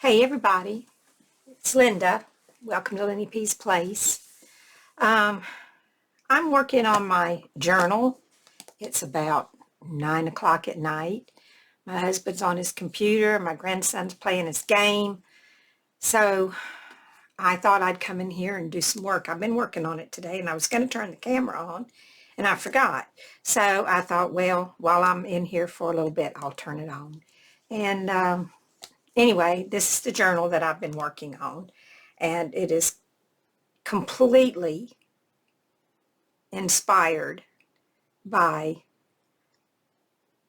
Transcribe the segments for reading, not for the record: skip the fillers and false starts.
Hey everybody, it's Linda. Welcome to Lenny P's Place. I'm working on my journal. It's about 9 o'clock at night. My husband's on his computer. My grandson's playing his game. So I thought I'd come in here and do some work. I've been working on it today and I was going to turn the camera on and I forgot. So I thought, well, while I'm in here for a little bit, I'll turn it on. And anyway, this is the journal that I've been working on, and it is completely inspired by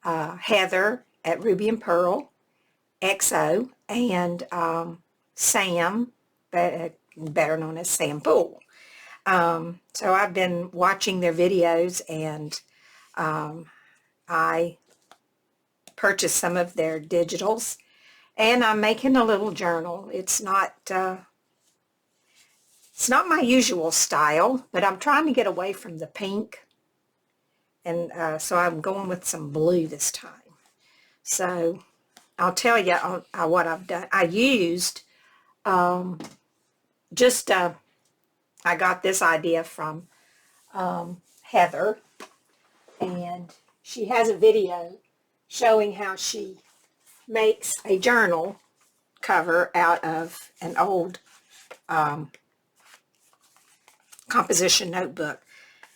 Heather at Ruby and Pearl, XO, and Sam, better known as Sam Poole. So I've been watching their videos, and I purchased some of their digitals. And I'm making a little journal. It's not my usual style, but I'm trying to get away from the pink. And so I'm going with some blue this time. So I'll tell you what I've done. I used I got this idea from Heather. And she has a video showing how she makes a journal cover out of an old composition notebook.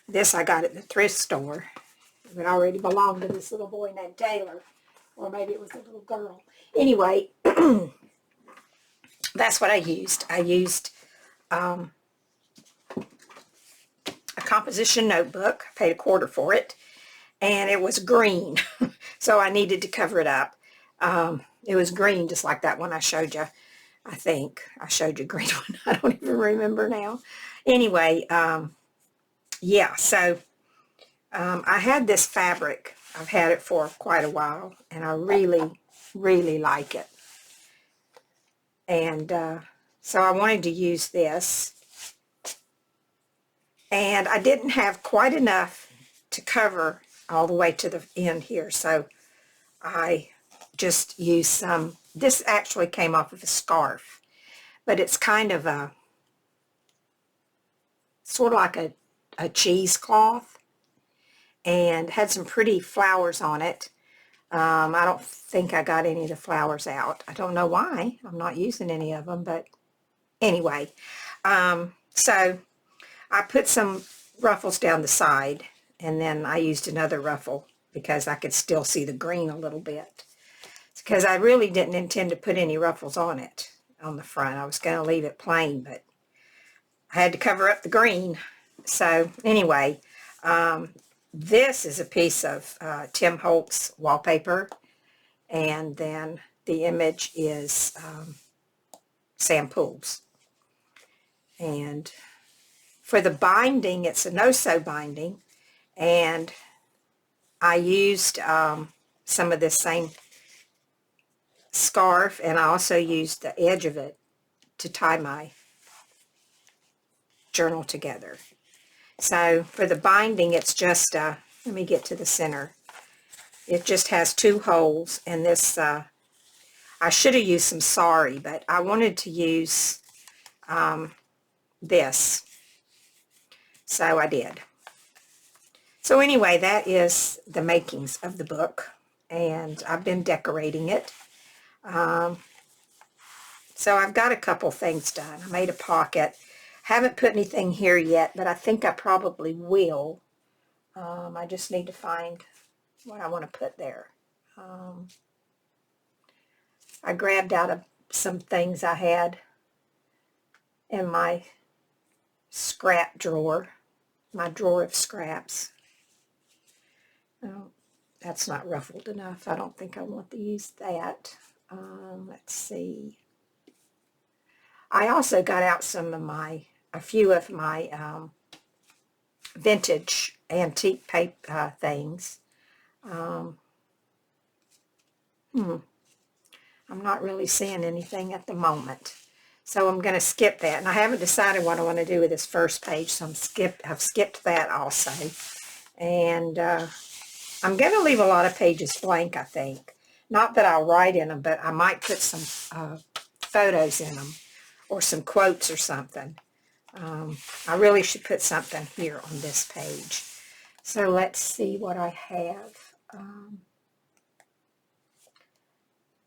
This I got at the thrift store. It already belonged to this little boy named Taylor, or maybe it was a little girl. Anyway, that's what I used. I used a composition notebook. I paid $1 for it, and it was green, so I needed to cover it up. It was green, just like that one I showed you. I think I showed you a green one. I don't even remember now. Anyway, yeah, so I had this fabric. I've had it for quite a while, and I really, really like it. And so I wanted to use this. And I didn't have quite enough to cover all the way to the end here, so I just use some. This actually came off of a scarf, but it's kind of a sort of like a cheesecloth, and had some pretty flowers on it. I don't think I got any of the flowers out. I don't know why. I'm not using any of them, but anyway. So I put some ruffles down the side, and then I used another ruffle because I could still see the green a little bit. Because I really didn't intend to put any ruffles on it on the front. I was going to leave it plain, but I had to cover up the green. So anyway, this is a piece of Tim Holtz wallpaper, and then the image is Sam Poole's. And for the binding, it's a no-sew binding, and I used some of this same scarf, and I also used the edge of it to tie my journal together. So for the binding, it's just let me get to the center. It just has 2 holes, and this I should have used some sari, but I wanted to use this, so I did. So anyway, that is the makings of the book, and I've been decorating it. So I've got a couple things done. I made a pocket. Haven't put anything here yet, but I think I probably will. I just need to find what I want to put there. I grabbed out of some things I had in my scrap drawer, my drawer of scraps. Oh, that's not ruffled enough. I don't think I want to use that. Let's see. I also got out a few of my vintage antique paper things. I'm not really seeing anything at the moment, so I'm going to skip that. And I haven't decided what I want to do with this first page, so I've skipped that also. And I'm going to leave a lot of pages blank, I think. Not that I'll write in them, but I might put some photos in them or some quotes or something. I really should put something here on this page. So let's see what I have.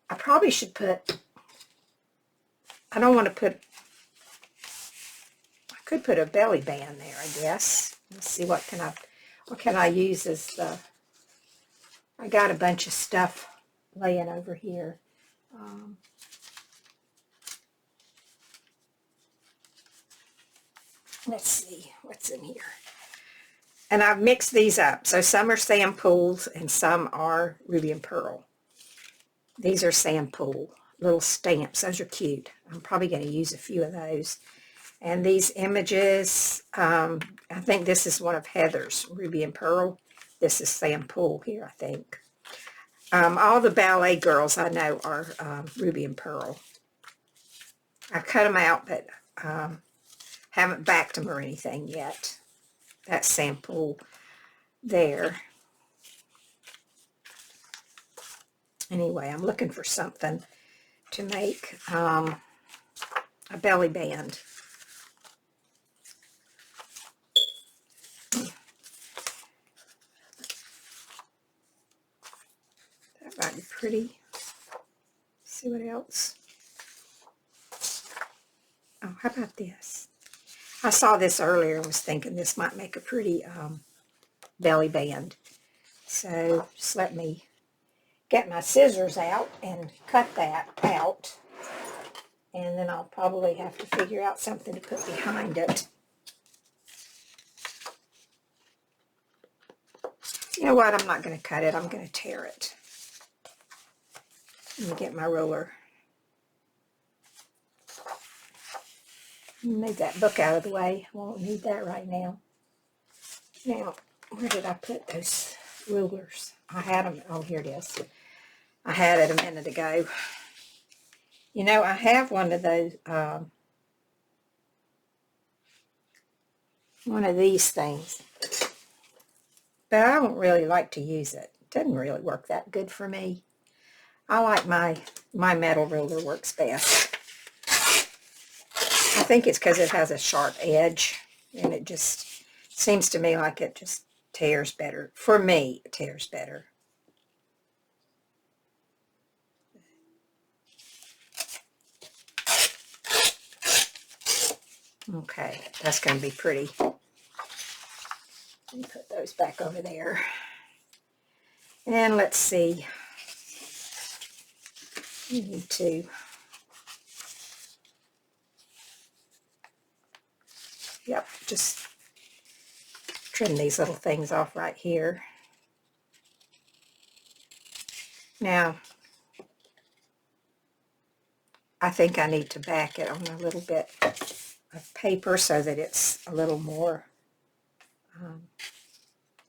I probably should put, I don't want to put, I could put a belly band there, I guess. Let's see, what can I use as the, I got a bunch of stuff laying over here. Let's see what's in here. And I've mixed these up. So some are sand pools and some are ruby and pearl. These are sand pool little stamps. Those are cute. I'm probably going to use a few of those. And these images, I think this is one of Heather's, ruby and pearl. This is sand pool here, I think. All the ballet girls I know are ruby and pearl. I cut them out, but haven't backed them or anything yet. That's sample there. Anyway, I'm looking for something to make a belly band. That might be pretty. See what else? Oh, how about this? I saw this earlier and was thinking this might make a pretty belly band. So just let me get my scissors out and cut that out. And then I'll probably have to figure out something to put behind it. You know what? I'm not going to cut it. I'm going to tear it. Let me get my ruler. Move that book out of the way. I won't need that right now. Now, where did I put those rulers? I had them. Oh, here it is. I had it a minute ago. You know, I have one of those, one of these things. But I don't really like to use it. It doesn't really work that good for me. I like my metal ruler works best. I think it's because it has a sharp edge, and it just seems to me like it just tears better. For me, it tears better. Okay, that's going to be pretty. Let me put those back over there. And let's see. We need to just trim these little things off right here. Now, I think I need to back it on a little bit of paper so that it's a little more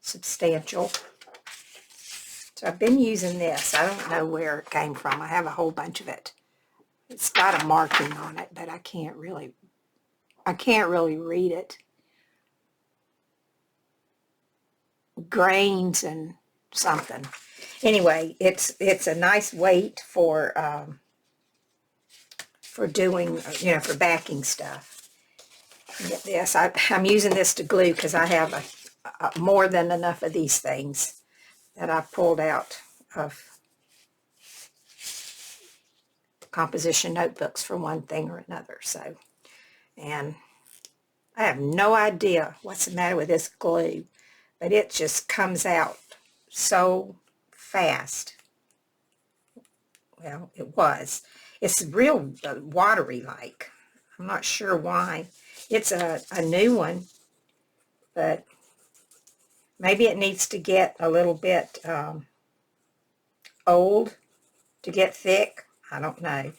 substantial. So I've been using this. I don't know where it came from. I have a whole bunch of it. It's got a marking on it, but I can't really read it. Grains and something. Anyway, it's a nice weight for doing, you know, for backing stuff. Get this. I'm using this to glue because I have more than enough of these things that I've pulled out of composition notebooks for one thing or another. So, and I have no idea what's the matter with this glue, but it just comes out so fast. Well, it was. It's real watery like. I'm not sure why. It's a new one, but maybe it needs to get a little bit old to get thick. I don't know.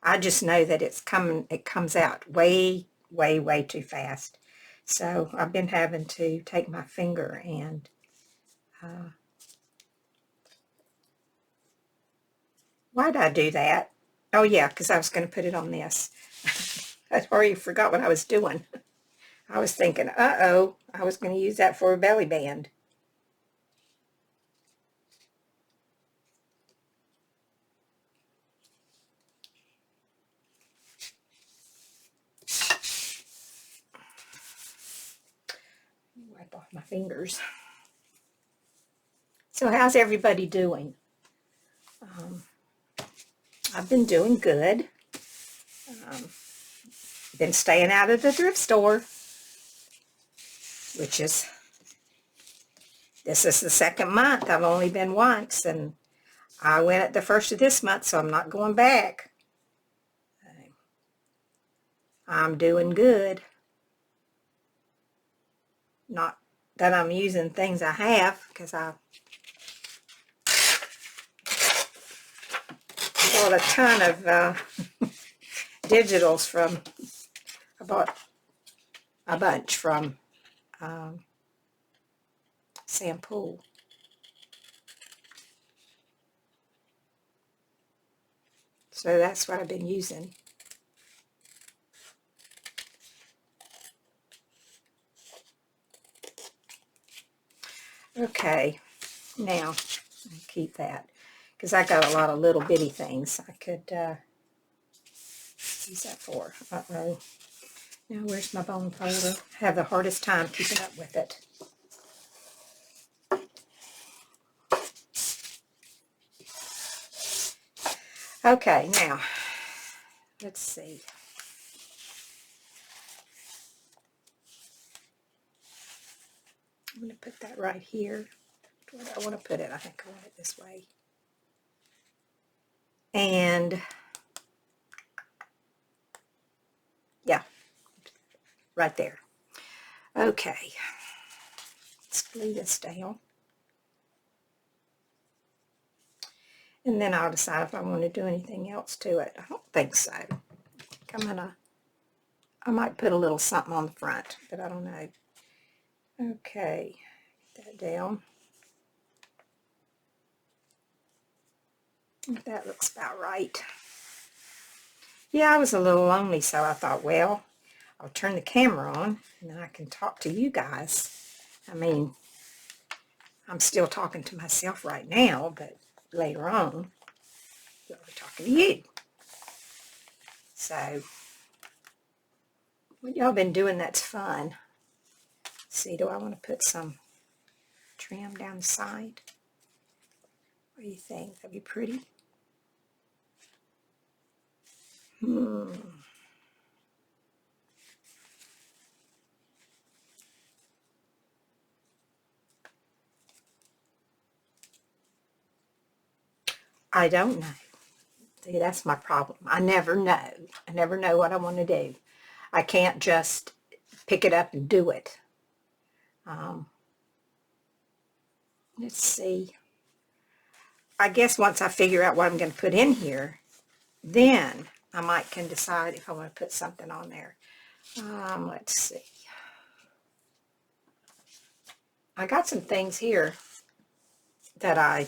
I just know that it comes out way, way, way too fast. So I've been having to take my finger and why did I do that? Oh yeah, because I was going to put it on this. I already forgot what I was doing. I was thinking, uh-oh, I was going to use that for a belly band. up off my fingers. So how's everybody doing? I've been doing good. Been staying out of the thrift store, which is, this is the second month. I've only been once, and I went at the first of this month, so I'm not going back. I'm doing good. Not that I'm using things I have, because I bought a ton of digitals from, I bought a bunch from Sampool. So that's what I've been using. Okay, now I'll keep that, because I got a lot of little bitty things I could use that for. Uh-oh. Now where's my bone folder? I have the hardest time keeping up with it. Okay, now, let's see. I'm going to put that right here. Where do I want to put it? I think I want it this way. And, yeah, right there. Okay, let's glue this down. And then I'll decide if I want to do anything else to it. I don't think so. I might put a little something on the front, but I don't know. Okay, get that down. That looks about right. Yeah, I was a little lonely, so I thought, well, I'll turn the camera on, and then I can talk to you guys. I mean, I'm still talking to myself right now, but later on, I'll be talking to you. So, what y'all been doing that's fun? Let's see, do I want to put some trim down the side? What do you think? That'd be pretty. I don't know. See, that's my problem. I never know. I never know what I want to do. I can't just pick it up and do it. Let's see. I guess once I figure out what I'm going to put in here, then I might can decide if I want to put something on there. Let's see. I got some things here that I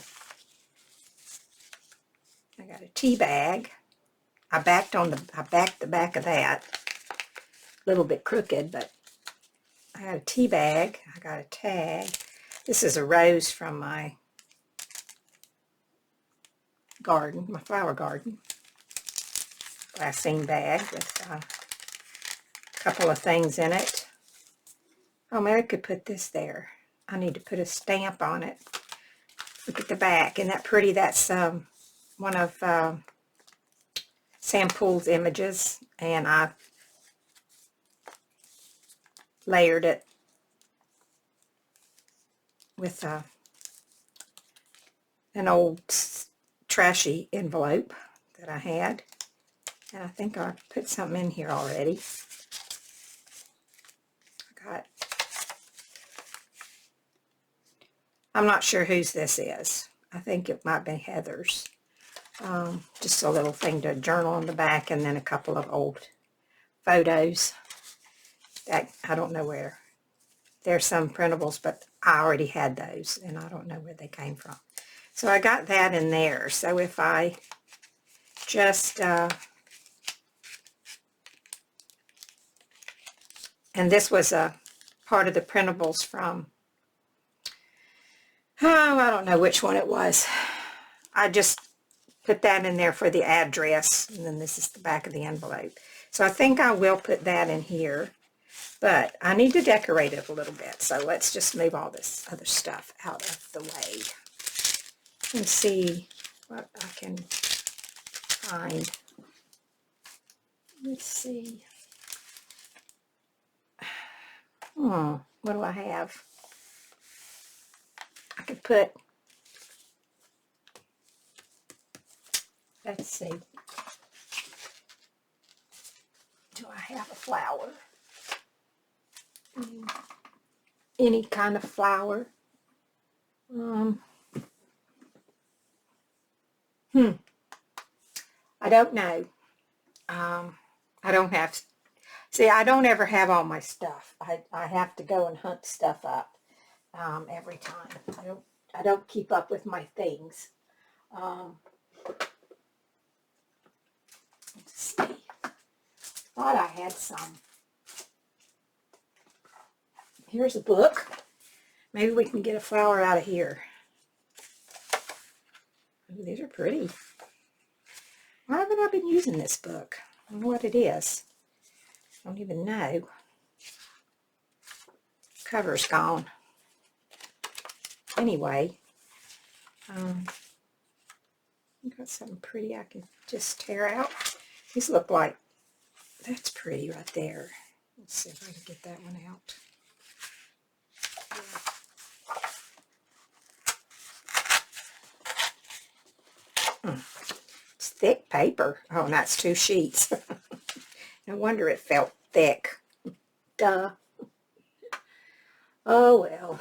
got a tea bag. I backed the back of that. A little bit crooked, but I got a tea bag. I got a tag. This is a rose from my garden, my flower garden. Glassine bag with a couple of things in it. Oh, maybe I could put this there. I need to put a stamp on it. Look at the back. Isn't that pretty? That's one of Sampool's images, and I layered it with an old trashy envelope that I had. And I think I put something in here already. I'm not sure whose this is. I think it might be Heather's. Just a little thing to journal on the back, and then a couple of old photos that I don't know where. There's some printables, but I already had those, and I don't know where they came from. So I got that in there. So if I just, and this was a part of the printables from, oh, I don't know which one it was. I just put that in there for the address, and then this is the back of the envelope. So I think I will put that in here. But I need to decorate it a little bit, so let's just move all this other stuff out of the way and see what I can find. Let's see. What do I have? I could put, let's see. Do I have a flower? Any kind of flower? I don't know. I don't have, see, I don't ever have all my stuff. I have to go and hunt stuff up every time. I don't keep up with my things. Let's see. Thought I had some. Here's a book. Maybe we can get a flower out of here. Ooh, these are pretty. Why haven't I been using this book? I don't know what it is. I don't even know. Cover's gone. Anyway, I've got something pretty I can just tear out. These look like, that's pretty right there. Let's see if I can get that one out. It's thick paper. Oh, and that's 2 sheets. No wonder it felt thick. Duh. Oh, well.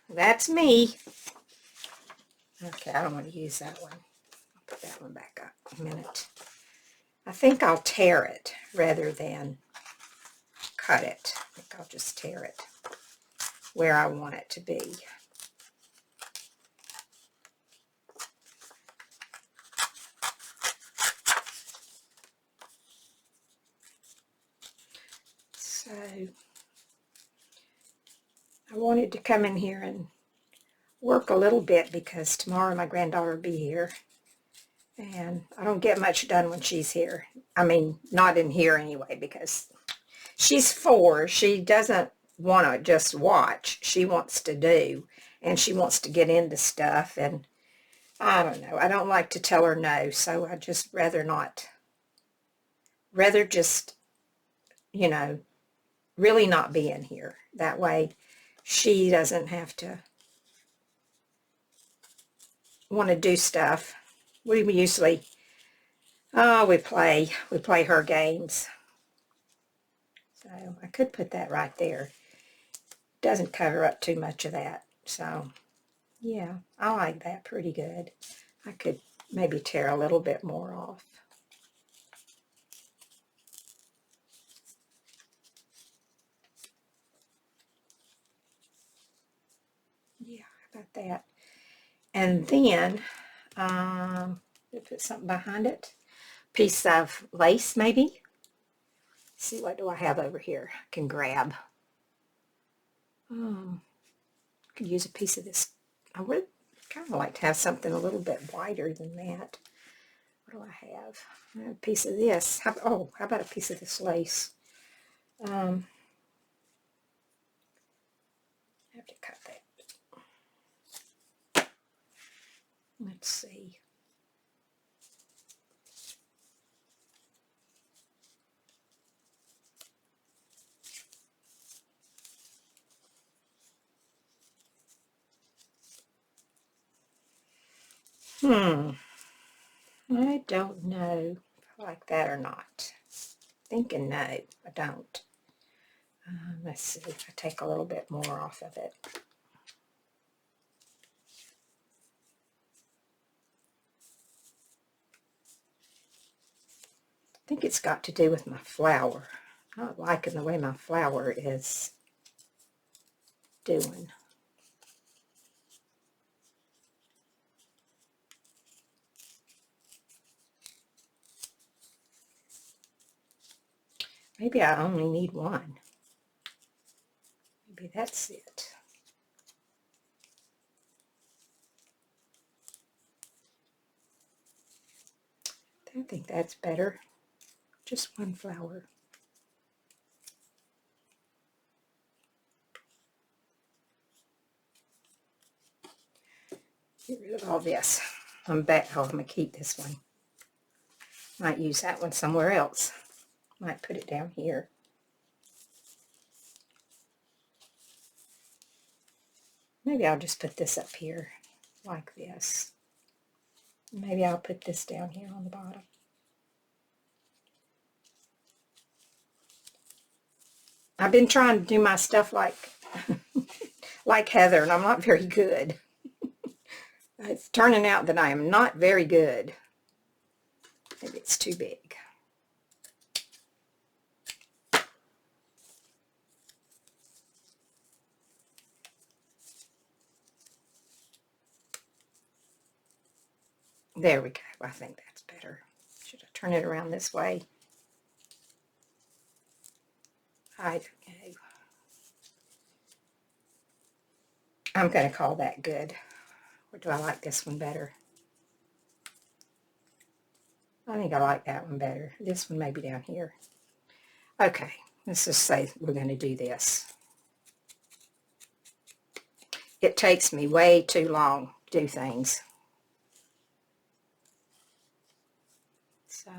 That's me. Okay, I don't want to use that one. I'll put that one back up a minute. I think I'll tear it rather than cut it. I think I'll just tear it where I want it to be. So I wanted to come in here and work a little bit because tomorrow my granddaughter will be here. And I don't get much done when she's here. I mean, not in here anyway, because she's 4. She doesn't want to just watch. She wants to do, and she wants to get into stuff. And I don't know. I don't like to tell her no, so I just rather not. Rather just, you know, really not be in here. That way she doesn't have to want to do stuff. We usually, we play her games. So I could put that right there. Doesn't cover up too much of that. So yeah, I like that pretty good. I could maybe tear a little bit more off. Yeah, how about that? And then put something behind it. Piece of lace maybe. Let's see, what do I have over here I can grab? Could use a piece of this. I would kind of like to have something a little bit wider than that. What do I have? I have a piece of this. How about a piece of this lace? I have to cut that. Let's see. I don't know if I like that or not. Thinking no, I don't. Let's see if I take a little bit more off of it. I think it's got to do with my flower. I'm not liking the way my flower is doing. Maybe I only need one. Maybe that's it. I think that's better. Just one flower. Get rid of all this. I'm back. Oh, I'm going to keep this one. Might use that one somewhere else. Might put it down here. Maybe I'll just put this up here like this. Maybe I'll put this down here on the bottom. I've been trying to do my stuff like like Heather, and I'm not very good. It's turning out that I am not very good. Maybe it's too big. There we go. I think that's better. Should I turn it around this way? I don't know. I'm going to call that good. Or do I like this one better? I think I like that one better. This one may be down here. Okay, let's just say we're going to do this. It takes me way too long to do things. So,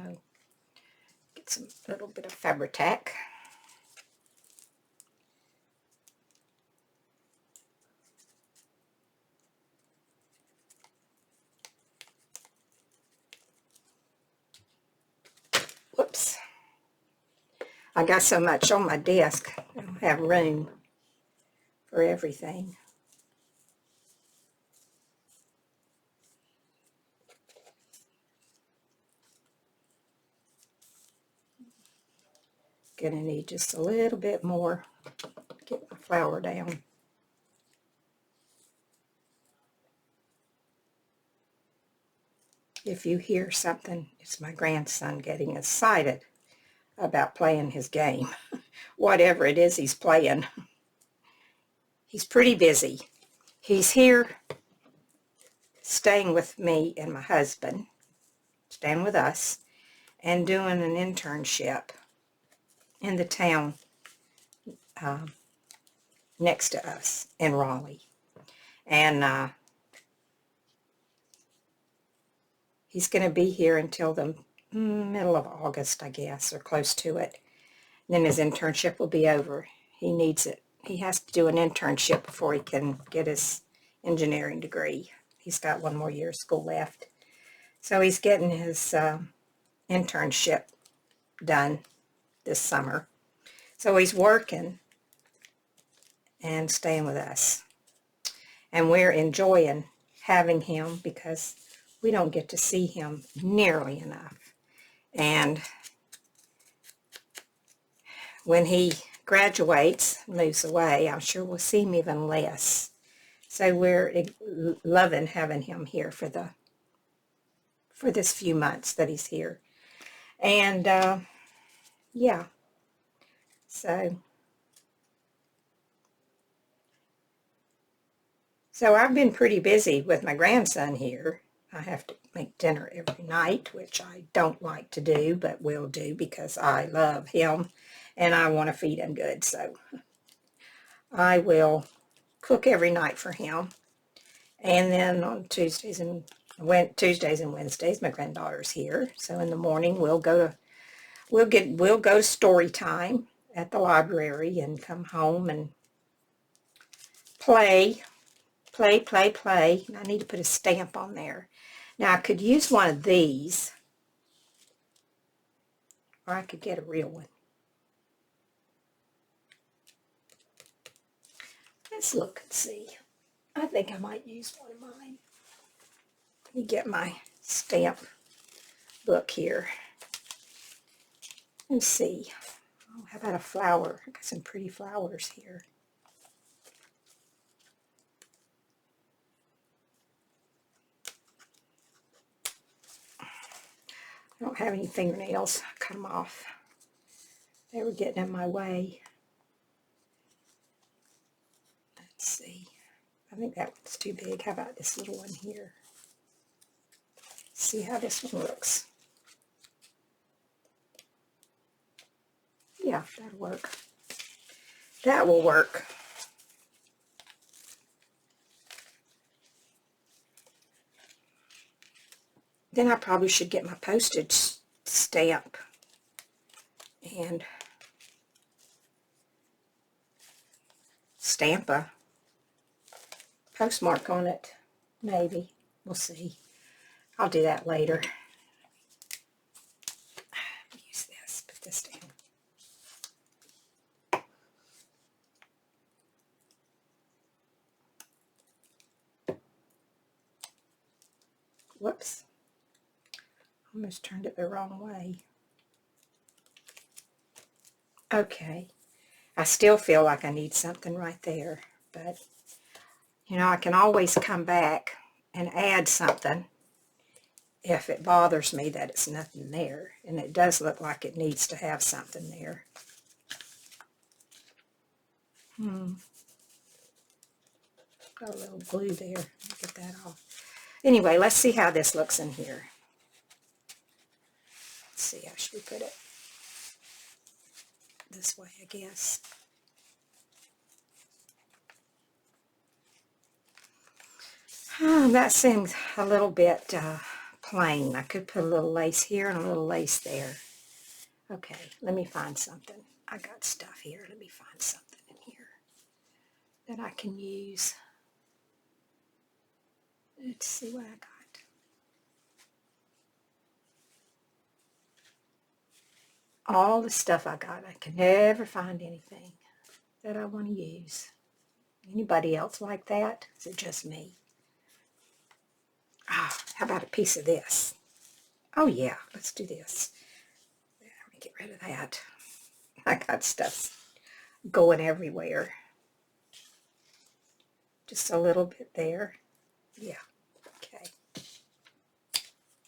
get some little bit of Fabri-Tac. Whoops. I got so much on my desk, I don't have room for everything. Gonna need just a little bit more to get my flour down. If you hear something, it's my grandson getting excited about playing his game. Whatever it is he's playing. He's pretty busy. He's here staying with me and my husband, staying with us, and doing an internship in the town next to us in Raleigh. And he's going to be here until the middle of August, I guess, or close to it. Then his internship will be over. He needs it. He has to do an internship before he can get his engineering degree. He's got one more year of school left. So he's getting his internship done this summer. So he's working and staying with us. And we're enjoying having him because we don't get to see him nearly enough. And when he graduates, moves away, I'm sure we'll see him even less. So we're loving having him here for this few months that he's here. And yeah, so I've been pretty busy with my grandson here. I have to make dinner every night, which I don't like to do, but will do because I love him and I want to feed him good. So I will cook every night for him. And then on Tuesdays and Wednesdays, my granddaughter's here. So in the morning we'll go to story time at the library and come home and play. I need to put a stamp on there. Now I could use one of these, or I could get a real one. Let's look and see. I think I might use one of mine. Let me get my stamp book here and see. Oh, how about a flower? I got some pretty flowers here. I don't have any fingernails. I cut them off. They were getting in my way. Let's see. I think that one's too big. How about this little one here? See how this one looks. Yeah, that'll work. That will work. Then I probably should get my postage stamp and stamp a postmark on it. Maybe. We'll see. I'll do that later. Use this. Put this down. Whoops. Almost turned it the wrong way. Okay. I still feel like I need something right there, but you know, I can always come back and add something if it bothers me that it's nothing there. And it does look like it needs to have something there. Got a little glue there. Get that off. Anyway, let's see how this looks in here. Let's see, how should we put it? This way, I guess. That seems a little bit plain. I could put a little lace here and a little lace there. Okay, let me find something. I got stuff here. Let me find something in here that I can use. Let's see what I got. All the stuff I got, I can never find anything that I want to use. Anybody else like that? Is it just me? Ah, how about a piece of this? Oh yeah, let's do this. Let me get rid of that. I got stuff going everywhere. Just a little bit there. Yeah, okay.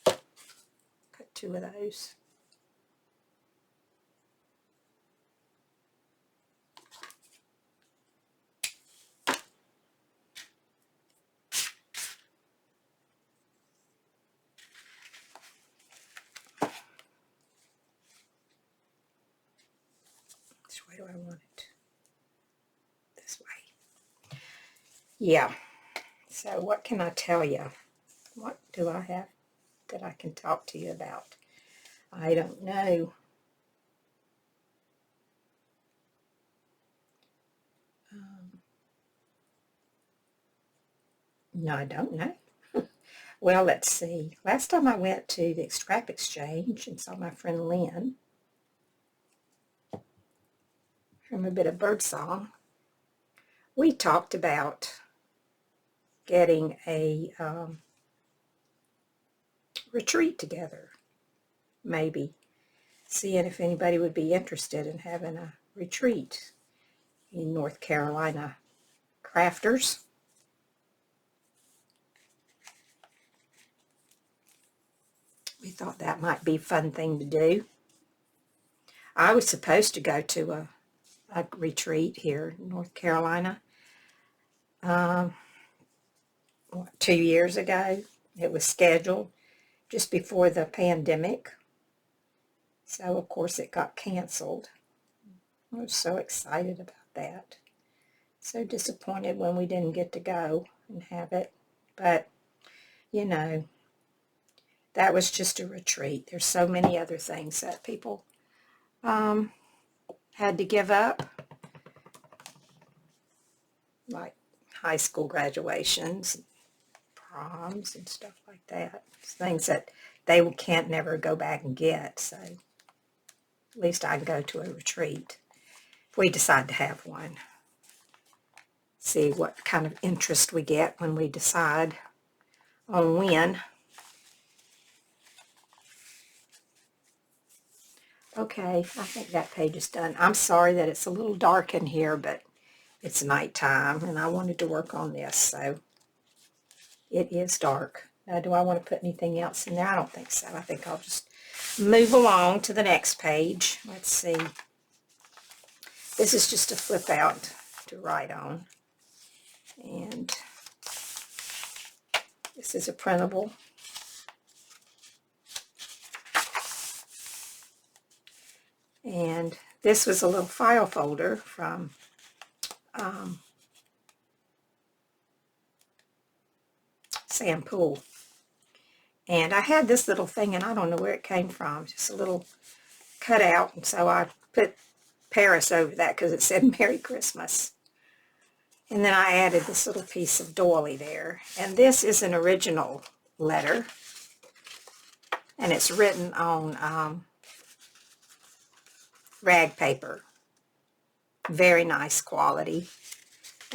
Cut 2 of those. Which way do I want it? This way. Yeah. So what can I tell you? What do I have that I can talk to you about? I don't know. No, I don't know. Well, let's see. Last time I went to the scrap exchange and saw my friend Lynn from a bit of birdsong, we talked about getting a retreat together, maybe. Seeing if anybody would be interested in having a retreat in North Carolina. Crafters. We thought that might be a fun thing to do. I was supposed to go to a retreat here in North Carolina 2 years ago. It was scheduled just before the pandemic. So, of course, it got canceled. I was so excited about that. So disappointed when we didn't get to go and have it. But, you know, that was just a retreat. There's so many other things that people had to give up, like high school graduations, proms, and stuff like that. It's things that they can't never go back and get. So at least I can go to a retreat if we decide to have one. See what kind of interest we get when we decide on when. Okay, I think that page is done. I'm sorry that it's a little dark in here, but it's nighttime and I wanted to work on this, so it is dark. Now, do I want to put anything else in there? I don't think so. I think I'll just move along to the next page. Let's see. This is just a flip out to write on. And this is a printable. And this was a little file folder from Sam Poole. And I had this little thing, and I don't know where it came from, just a little cutout, and so I put Paris over that because it said Merry Christmas. And then I added this little piece of doily there. And this is an original letter, and it's written on rag paper. Very nice quality.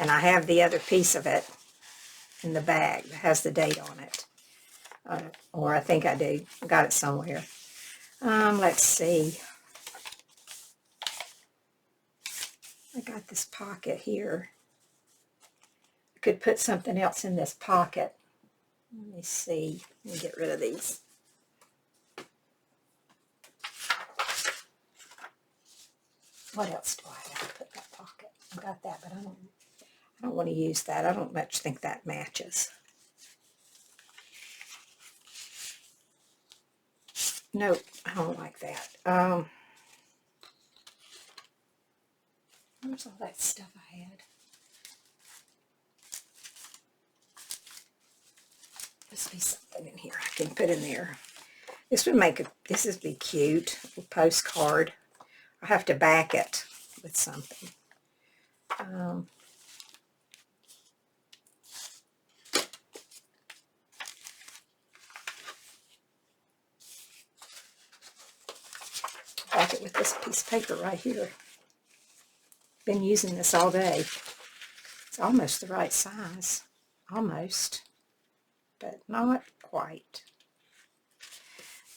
And I have the other piece of it in the bag that has the date on it. Or I think I do. I got it somewhere. Let's see. I got this pocket here. I could put something else in this pocket. Let me see. Let me get rid of these. What else do I have to put in that pocket? I got that, but I don't want to use that. I don't much think that matches. Nope, I don't like that. Where's all that stuff I had? Must be something in here I can put in there. This would be cute. A postcard. I have to back it with something. Back it with this piece of paper right here. Been using this all day. It's almost the right size. Almost. But not quite.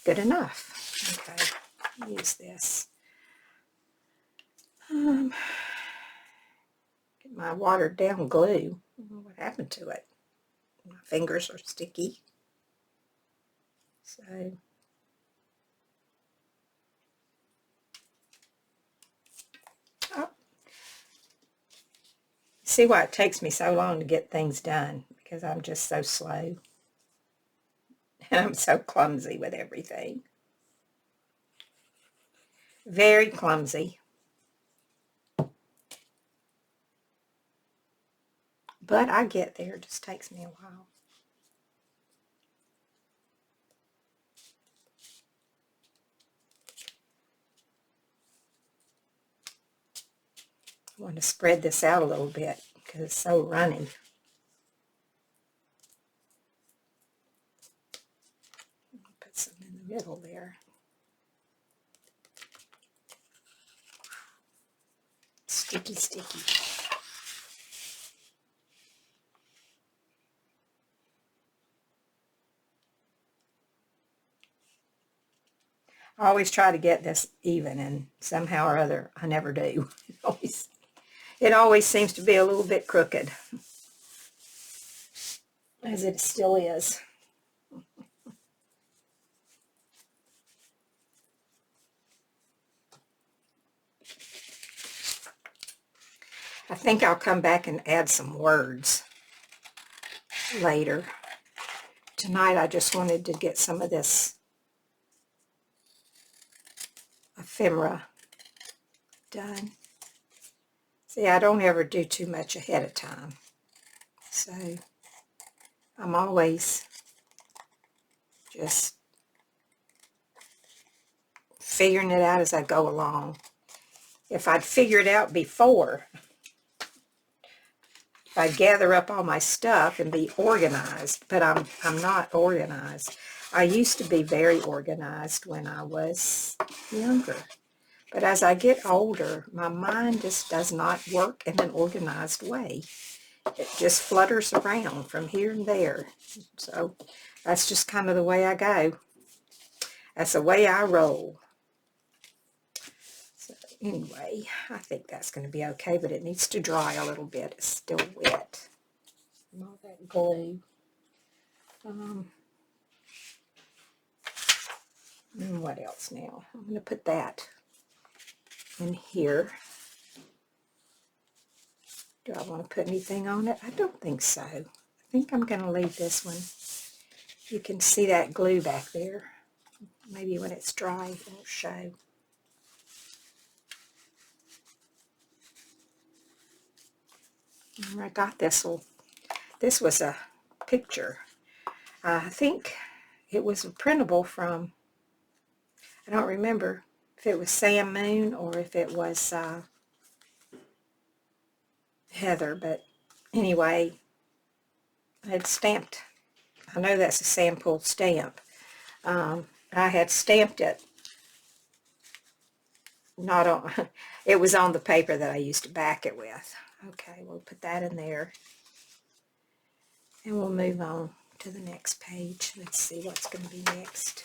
Good enough. Okay. Use this. Get my watered down glue. I don't know what happened to it. My fingers are sticky. So see why it takes me so long to get things done, because I'm just so slow. And I'm so clumsy with everything. Very clumsy. But I get there. It just takes me a while. I want to spread this out a little bit because it's so runny. Put some in the middle there. Sticky, sticky. I always try to get this even, and somehow or other, I never do. It always seems to be a little bit crooked, as it still is. I think I'll come back and add some words later. Tonight I just wanted to get some of this ephemera done. See, I don't ever do too much ahead of time. So I'm always just figuring it out as I go along. If I'd figure it out before, if I'd gather up all my stuff and be organized, but I'm not organized. I used to be very organized when I was younger. But as I get older, my mind just does not work in an organized way. It just flutters around from here and there. So that's just kind of the way I go. That's the way I roll. So anyway, I think that's going to be okay, but it needs to dry a little bit. It's still wet from all that glue. And what else now? I'm going to put that in here. Do I want to put anything on it? I don't think so. I think I'm going to leave this one. You can see that glue back there. Maybe when it's dry, it won't show. I got this was a picture. I think it was a printable from, I don't remember if it was Sam Moon or if it was Heather, but anyway, I had stamped, I know that's a sample stamp. I had stamped it, not on, it was on the paper that I used to back it with. Okay, we'll put that in there. And we'll move on to the next page. Let's see what's going to be next.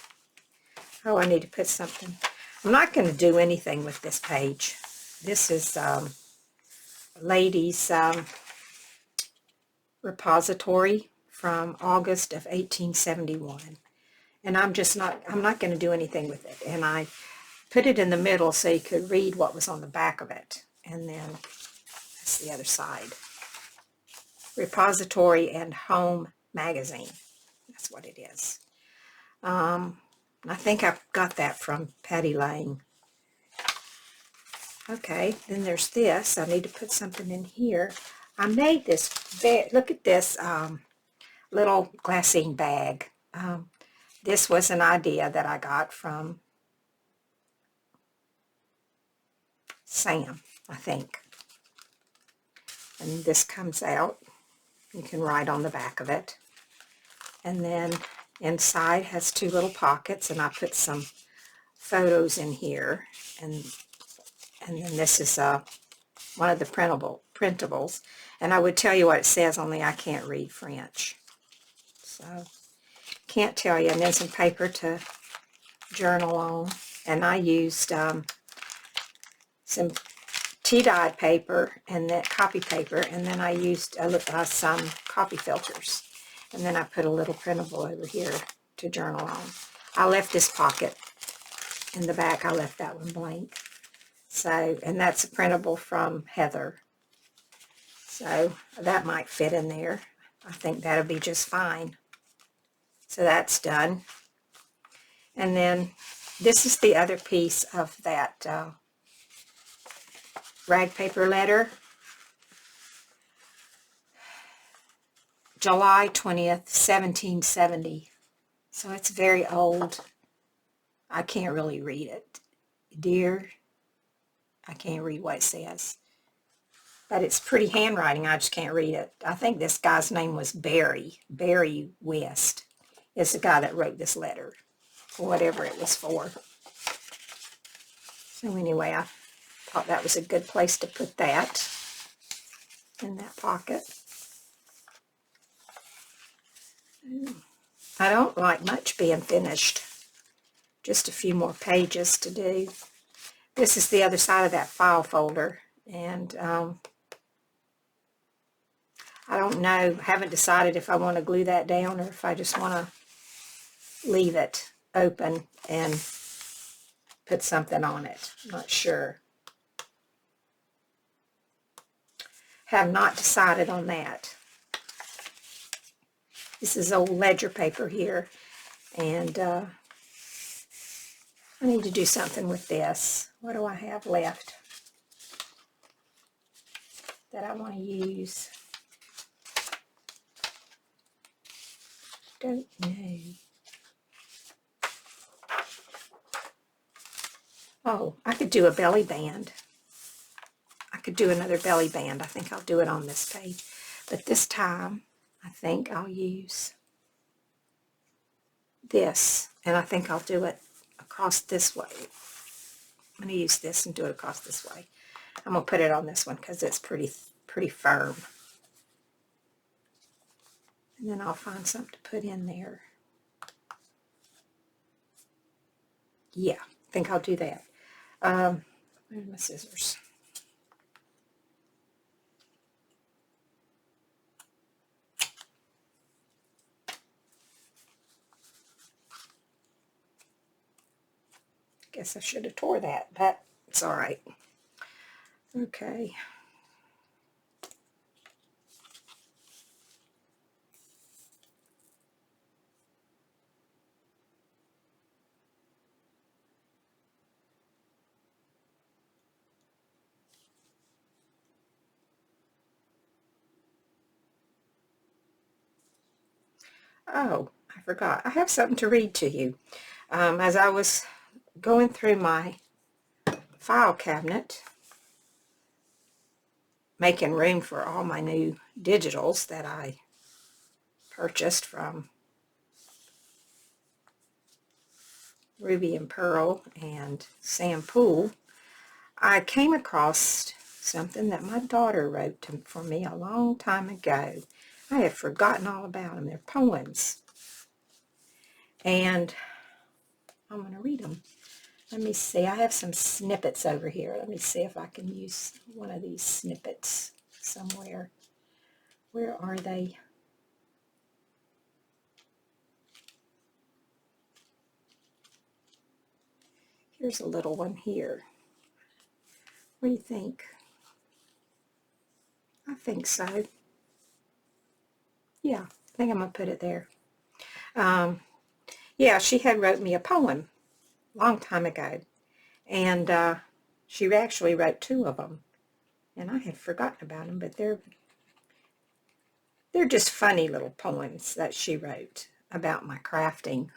Oh, I need to put something. I'm not going to do anything with this page. This is Ladies Repository from August of 1871. And I'm not going to do anything with it. And I put it in the middle so you could read what was on the back of it. And then that's the other side. Repository and Home Magazine. That's what it is. I think I got that from Patty Lane. Okay, then there's this. I need to put something in here. I made this, look at this little glassine bag. This was an idea that I got from Sam, I think. And this comes out. You can write on the back of it. And then inside has two little pockets, and I put some photos in here. And then this is one of the printables. And I would tell you what it says, only I can't read French. So, can't tell you. And then some paper to journal on. And I used some tea-dyed paper and that copy paper, and then I used some copy filters. And then I put a little printable over here to journal on. I left this pocket in the back. I left that one blank. So, and that's a printable from Heather. So that might fit in there. I think that'll be just fine. So that's done. And then this is the other piece of that rag paper letter. July 20th, 1770. So it's very old. I can't really read it. Dear, I can't read what it says. But it's pretty handwriting. I just can't read it. I think this guy's name was Barry. Barry West is the guy that wrote this letter, or whatever it was for. So anyway, I thought that was a good place to put that in that pocket. I don't like much being finished. Just a few more pages to do. This is the other side of that file folder, and I don't know, haven't decided if I want to glue that down or if I just want to leave it open and put something on it. I'm not sure. Have not decided on that. This is old ledger paper here, and I need to do something with this. What do I have left that I want to use? Don't know. Oh, I could do a belly band. I could do another belly band. I think I'll do it on this page. But this time, I think I'll use this. And I think I'll do it across this way. I'm going to use this and do it across this way. I'm going to put it on this one because it's pretty firm. And then I'll find something to put in there. Yeah, I think I'll do that. Where's my scissors? Guess I should have tore that, but it's all right. Okay. Oh, I I forgot. I have something to read to you. As I was going through my file cabinet, making room for all my new digitals that I purchased from Ruby and Pearl and Sam Poole, I came across something that my daughter wrote for me a long time ago. I had forgotten all about them. They're poems. And I'm going to read them. Let me see. I have some snippets over here. Let me see if I can use one of these snippets somewhere. Where are they? Here's a little one here. What do you think? I think so. Yeah, I think I'm going to put it there. Yeah, she had wrote me a poem a long time ago. And she actually wrote 2 of them. And I had forgotten about them, but they're just funny little poems that she wrote about my crafting.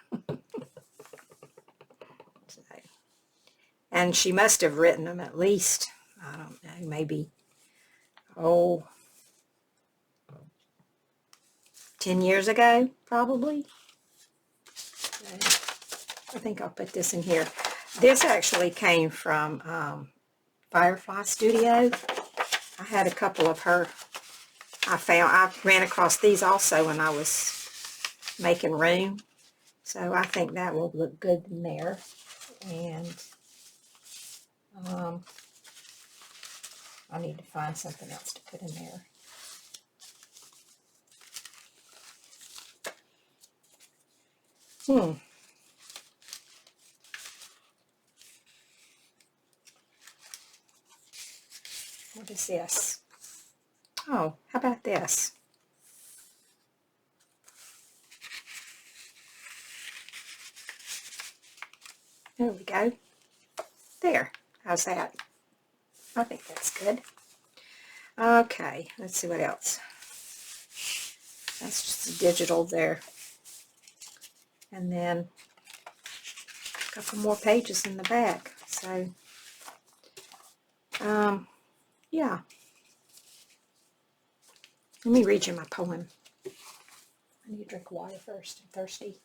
And she must have written them at least, I don't know, maybe, 10 years ago, probably. So I think I'll put this in here. This actually came from Firefly Studio. I had a couple of her. I ran across these also when I was making room. So I think that will look good in there. And I need to find something else to put in there. What is this? Oh, how about this? There we go. There. How's that? I think that's good. Okay, let's see what else. That's just a digital there. And then a couple more pages in the back. So, yeah. Let me read you my poem. I need to drink water first. I'm thirsty.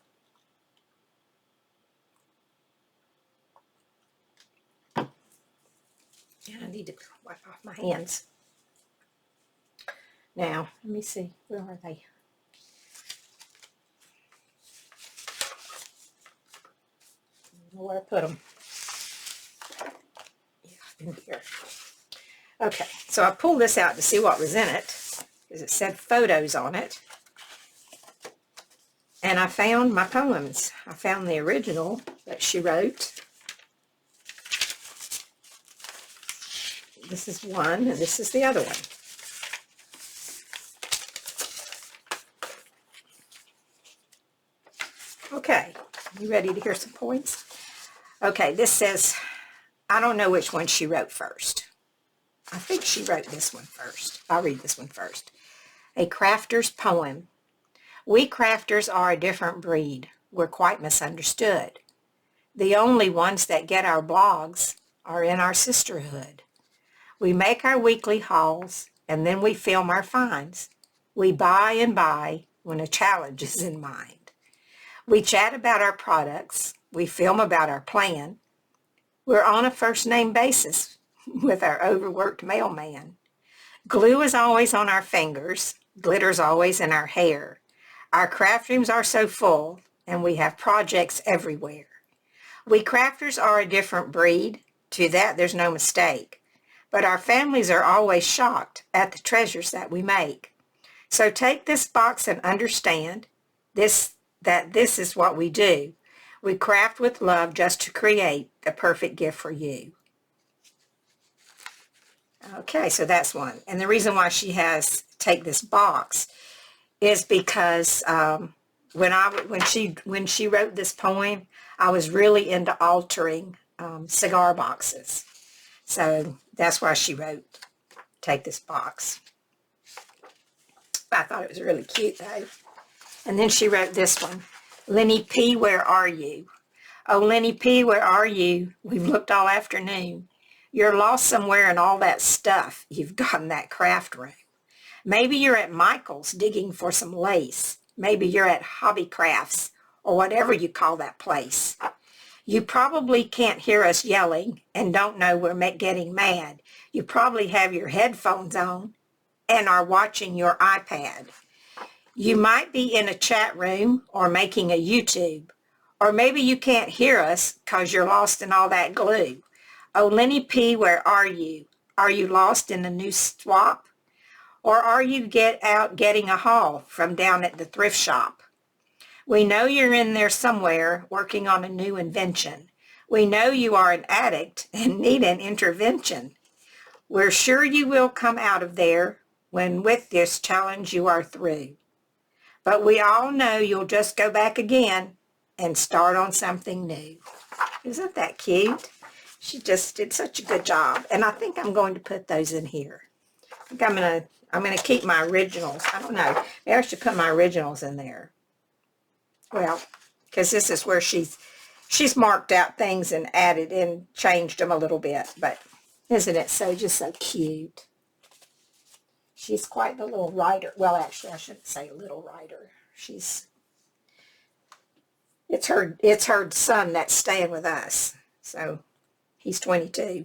And I need to wipe off my hands. Now, let me see. Where are they? I don't know where I put them. Yeah, in here. Okay, so I pulled this out to see what was in it, because it said photos on it. And I found my poems. I found the original that she wrote. This is one, and this is the other one. Okay, you ready to hear some poems? Okay, this says, I don't know which one she wrote first. I think she wrote this one first. I'll read this one first. A crafter's poem. We crafters are a different breed. We're quite misunderstood. The only ones that get our blogs are in our sisterhood. We make our weekly hauls, and then we film our finds. We buy and buy when a challenge is in mind. We chat about our products. We film about our plan. We're on a first-name basis with our overworked mailman. Glue is always on our fingers. Glitter's always in our hair. Our craft rooms are so full, and we have projects everywhere. We crafters are a different breed. To that, there's no mistake. But our families are always shocked at the treasures that we make. So take this box and understand that this is what we do. We craft with love just to create the perfect gift for you. Okay, so that's one. And the reason why she has take this box is because when she wrote this poem, I was really into altering cigar boxes. So that's why she wrote, take this box. I thought it was really cute though. And then she wrote this one. Lenny P., where are you? Oh, Lenny P., where are you? We've looked all afternoon. You're lost somewhere in all that stuff you've got in that craft room. Maybe you're at Michael's digging for some lace. Maybe you're at Hobby Crafts or whatever you call that place. You probably can't hear us yelling and don't know we're getting mad. You probably have your headphones on and are watching your iPad. You might be in a chat room or making a YouTube. Or maybe you can't hear us because you're lost in all that glue. Oh, Lenny P., where are you? Are you lost in the new swap? Or are you out getting a haul from down at the thrift shop? We know you're in there somewhere working on a new invention. We know you are an addict and need an intervention. We're sure you will come out of there when with this challenge you are through. But we all know you'll just go back again and start on something new. Isn't that cute? She just did such a good job. And I think I'm going to put those in here. I think I'm gonna keep my originals. I don't know. Maybe I should put my originals in there. Well, because this is where she's marked out things and added and changed them a little bit. But isn't it just so cute? She's quite the little writer. Well, actually, I shouldn't say little writer. It's her son that's staying with us. So he's 22.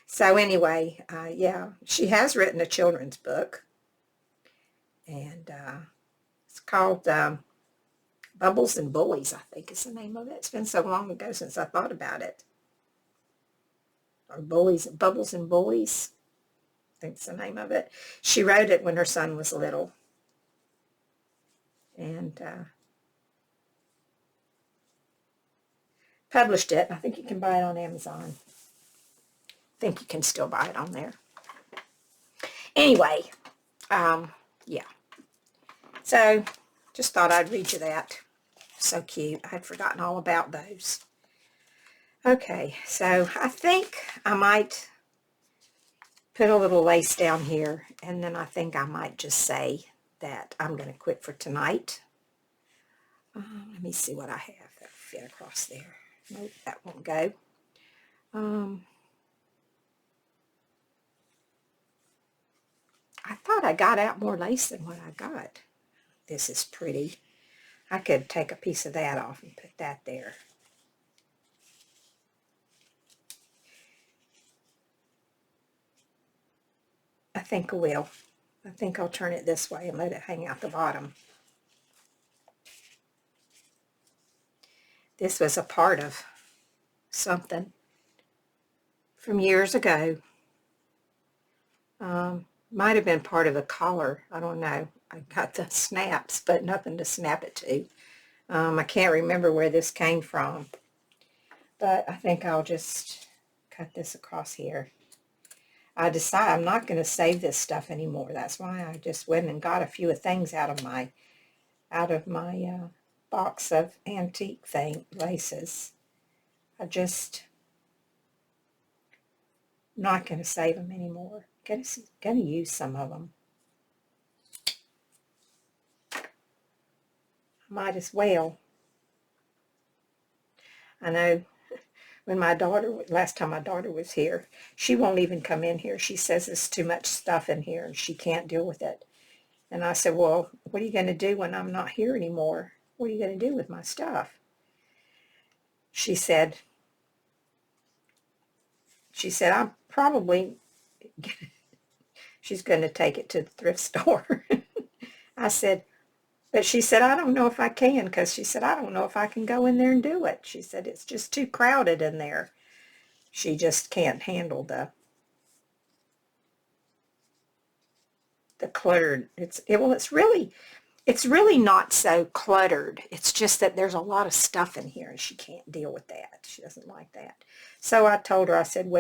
So anyway, yeah, she has written a children's book. And it's called Bubbles and Bullies, I think is the name of it. It's been so long ago since I thought about it. Or Bubbles and Bullies, I think it's the name of it. She wrote it when her son was little. And published it. I think you can buy it on Amazon. I think you can still buy it on there. Anyway, yeah. So, just thought I'd read you that. So cute. I had forgotten all about those. Okay, so I think I might put a little lace down here, and then I think I might just say that I'm going to quit for tonight. Let me see what I have that fit across there. Nope, that won't go. I thought I got out more lace than what I got. This is pretty. I could take a piece of that off and put that there. I think I will. I think I'll turn it this way and let it hang out the bottom. This was a part of something from years ago. Might have been part of the collar. I don't know. I got the snaps, but nothing to snap it to. I can't remember where this came from. But I think I'll just cut this across here. I decide I'm not going to save this stuff anymore. That's why I just went and got a few of things out of my box of antique laces. I'm not going to save them anymore. Gonna use some of them. Might as well. I know when last time my daughter was here, she won't even come in here. She says there's too much stuff in here and she can't deal with it. And I said, well, what are you going to do when I'm not here anymore? What are you going to do with my stuff? She said, I'm probably, she's going to take it to the thrift store. I said, but she said, I don't know if I can, because she said, I don't know if I can go in there and do it. She said, it's just too crowded in there. She just can't handle the cluttered. It's really not so cluttered. It's just that there's a lot of stuff in here and she can't deal with that. She doesn't like that. So I told her, I said,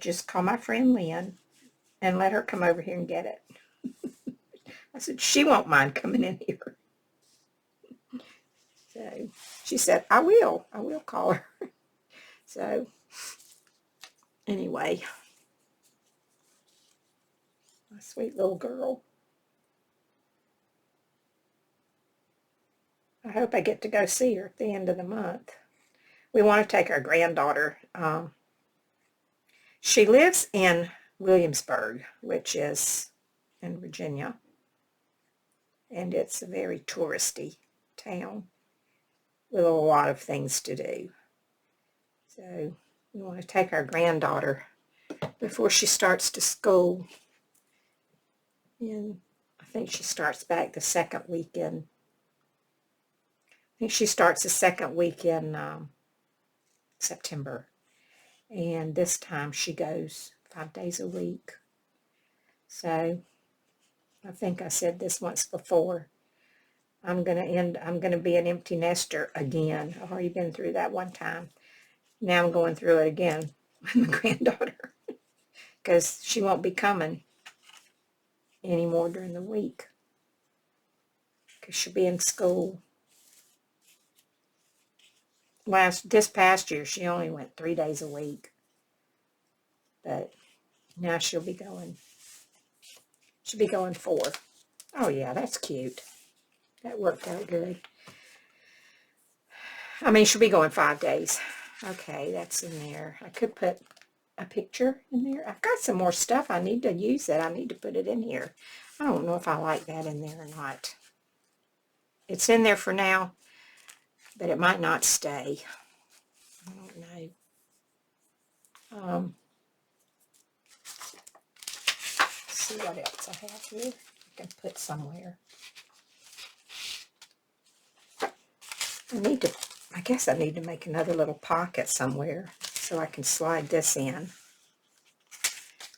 just call my friend Lynn and let her come over here and get it. I said, she won't mind coming in here. So she said, I will call her. So anyway, my sweet little girl. I hope I get to go see her at the end of the month. We want to take our granddaughter. She lives in Williamsburg, which is in Virginia, and it's a very touristy town with a lot of things to do. So we want to take our granddaughter before she starts to school. And I think she starts back the second weekend. I think she starts the second week in September. And this time she goes 5 days a week. So I think I said this once before. I'm gonna be an empty nester again. I've already been through that one time. Now I'm going through it again with my granddaughter because she won't be coming anymore during the week because she'll be in school. This past year she only went 3 days a week, but now she'll be going 4. Oh yeah, that's cute. That worked out good. I mean, she'll be going 5 days. Okay, that's in there. I could put a picture in there. I've got some more stuff. I need to use it. I need to put it in here. I don't know if I like that in there or not. It's in there for now, but it might not stay. I don't know. Let's see what else I have here. I can put somewhere. I guess I need to make another little pocket somewhere so I can slide this in.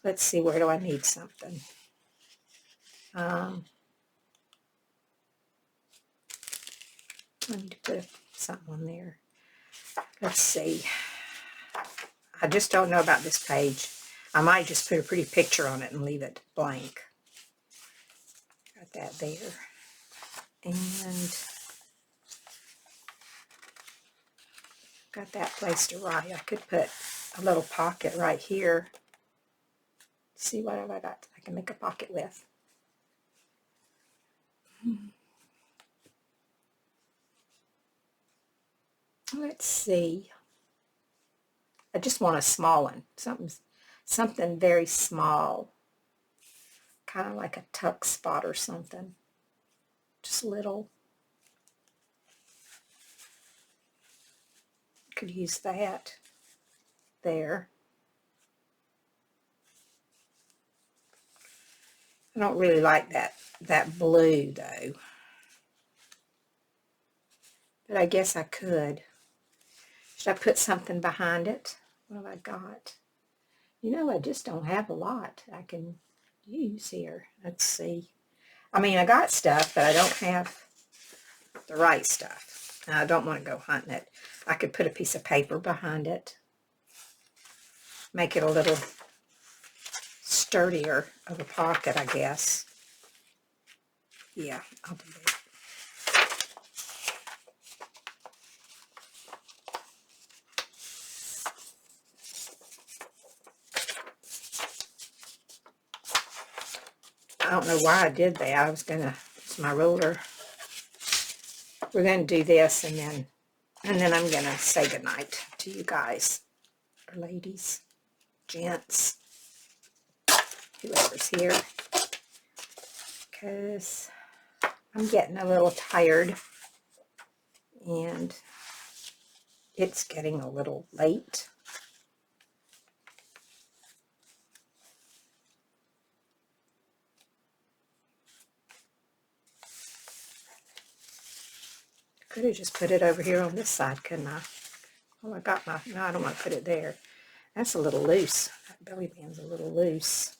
Let's see, where do I need something? I need to put something on there. Let's see. I just don't know about this page. I might just put a pretty picture on it and leave it blank. Got that there. And got that place to write. I could put a little pocket right here. See what have I got I can make a pocket with. Let's see. I just want a small one. Something very small. Kind of like a tuck spot or something. Just little. Could use that there. I don't really like that blue though. But I guess I could. Should I put something behind it? What have I got? You know, I just don't have a lot I can use here. Let's see. I mean, I got stuff, but I don't have the right stuff. And I don't want to go hunting it. I could put a piece of paper behind it. Make it a little sturdier of a pocket, I guess. Yeah, I'll do that. I don't know why I did that. I was gonna use my ruler. We're gonna do this and then I'm gonna say goodnight to you guys, or ladies, gents, whoever's here, because I'm getting a little tired and it's getting a little late. Could have just put it over here on this side, couldn't I? Oh, no, I don't want to put it there. That's a little loose. That belly band's a little loose.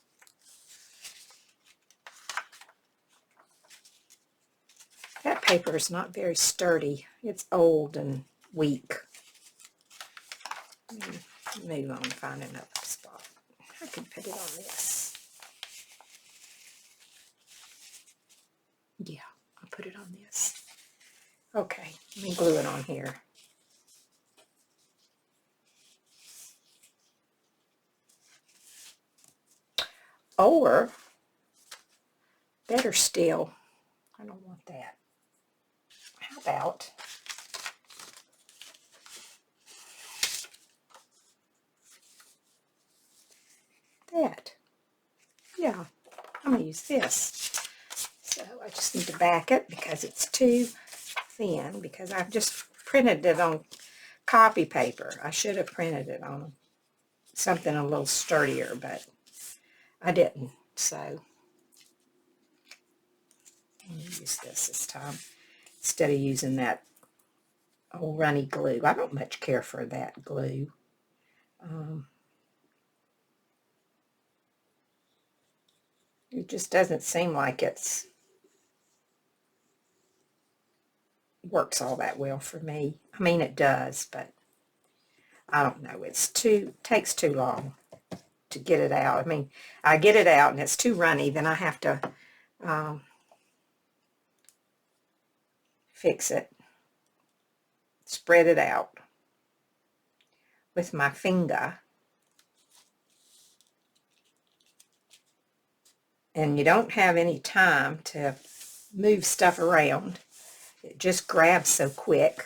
That paper is not very sturdy. It's old and weak. Move on and find another spot. I can put it on this. Yeah, I'll put it on this. Okay, let me glue it on here. Or, better still, I don't want that. How about that. Yeah, I'm going to use this. So I just need to back it because it's too thin, because I've just printed it on copy paper. I should have printed it on something a little sturdier, but I didn't. So I'm going to use this time instead of using that old runny glue. I don't much care for that glue. It just doesn't seem like it's works all that well for me. I mean, it does, but I don't know. Takes too long to get it out. I mean, I get it out and it's too runny, then I have to fix it, spread it out with my finger. And you don't have any time to move stuff around. It just grabs so quick.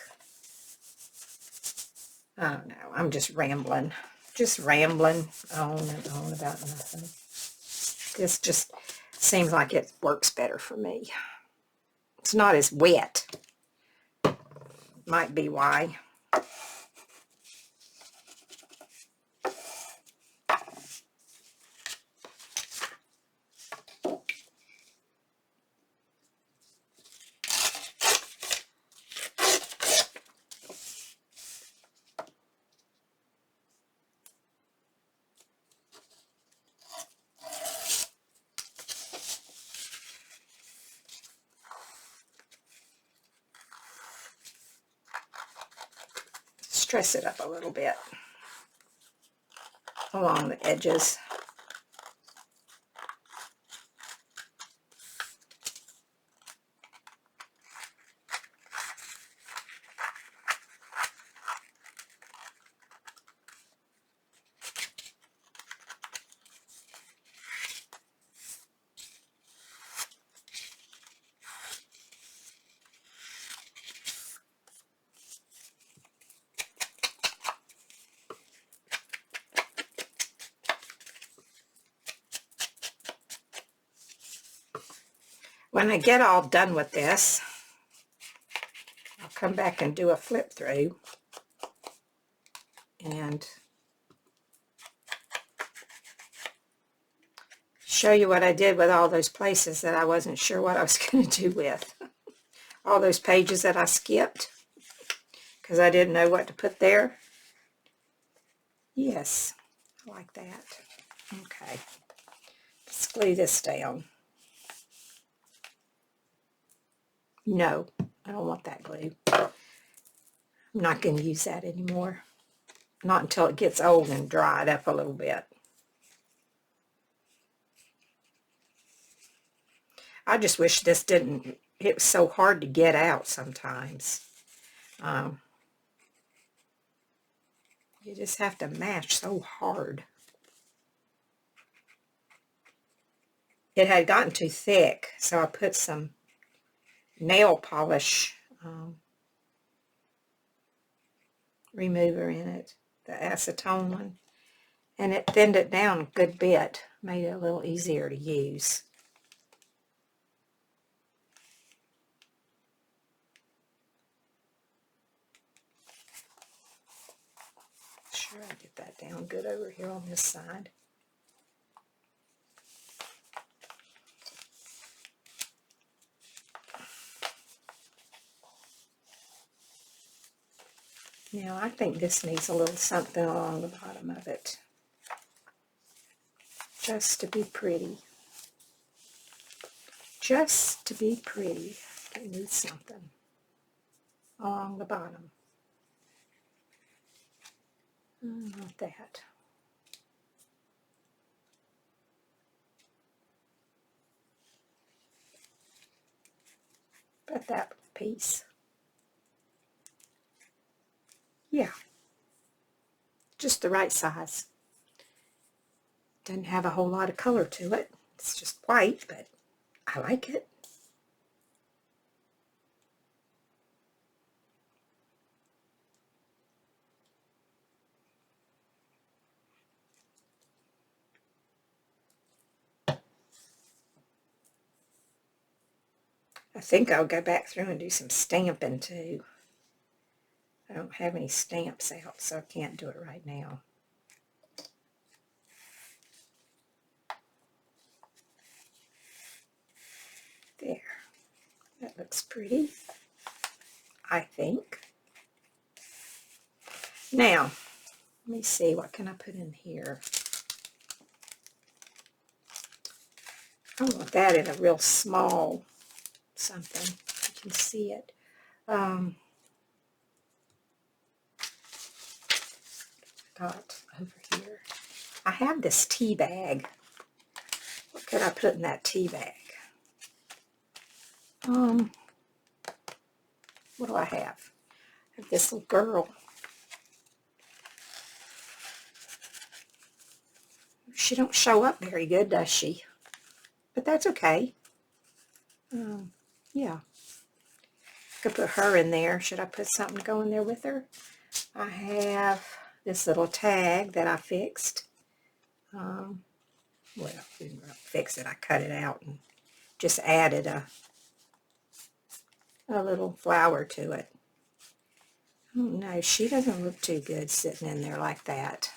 I don't know. I'm just rambling. Just rambling on and on about nothing. This just seems like it works better for me. It's not as wet. Might be why. Stress it up a little bit along the edges. When I get all done with this, I'll come back and do a flip through and show you what I did with all those places that I wasn't sure what I was going to do with. All those pages that I skipped because I didn't know what to put there. Yes, I like that. Okay, let's glue this down. No, I don't want that glue. I'm not going to use that anymore. Not until it gets old and dried up a little bit. I just wish this didn't, it was so hard to get out sometimes. You just have to mash so hard. It had gotten too thick, so I put some nail polish remover in it, the acetone one, and it thinned it down a good bit, made it a little easier to use. Sure, I get that down good over here on this side. Now I think this needs a little something along the bottom of it, just to be pretty. Just to be pretty, it needs something along the bottom. Not that. But that piece. Yeah. Just the right size. Doesn't have a whole lot of color to it. It's just white, but I like it. I think I'll go back through and do some stamping too. I don't have any stamps out, so I can't do it right now. There. That looks pretty, I think. Now, let me see, what can I put in here? I want that in a real small something. You can see it. Got over here. I have this tea bag. What could I put in that tea bag? What do I have? I have this little girl. She don't show up very good, does she? But that's okay. Yeah. Could put her in there. Should I put something to go in there with her? I have this little tag that I fixed. Well, I didn't fix it. I cut it out and just added a little flower to it. Oh no, she doesn't look too good sitting in there like that.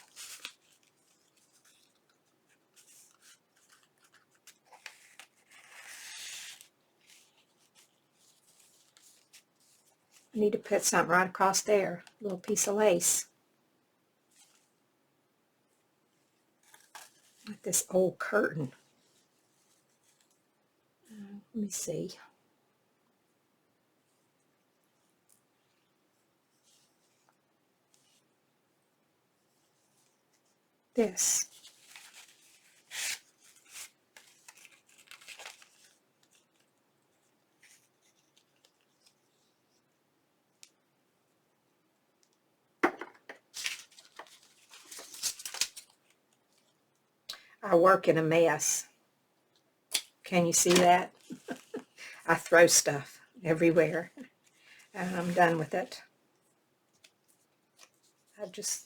I need to put something right across there, a little piece of lace. Like this old curtain. Let me see. This. I work in a mess. Can you see that? I throw stuff everywhere, and I'm done with it. I just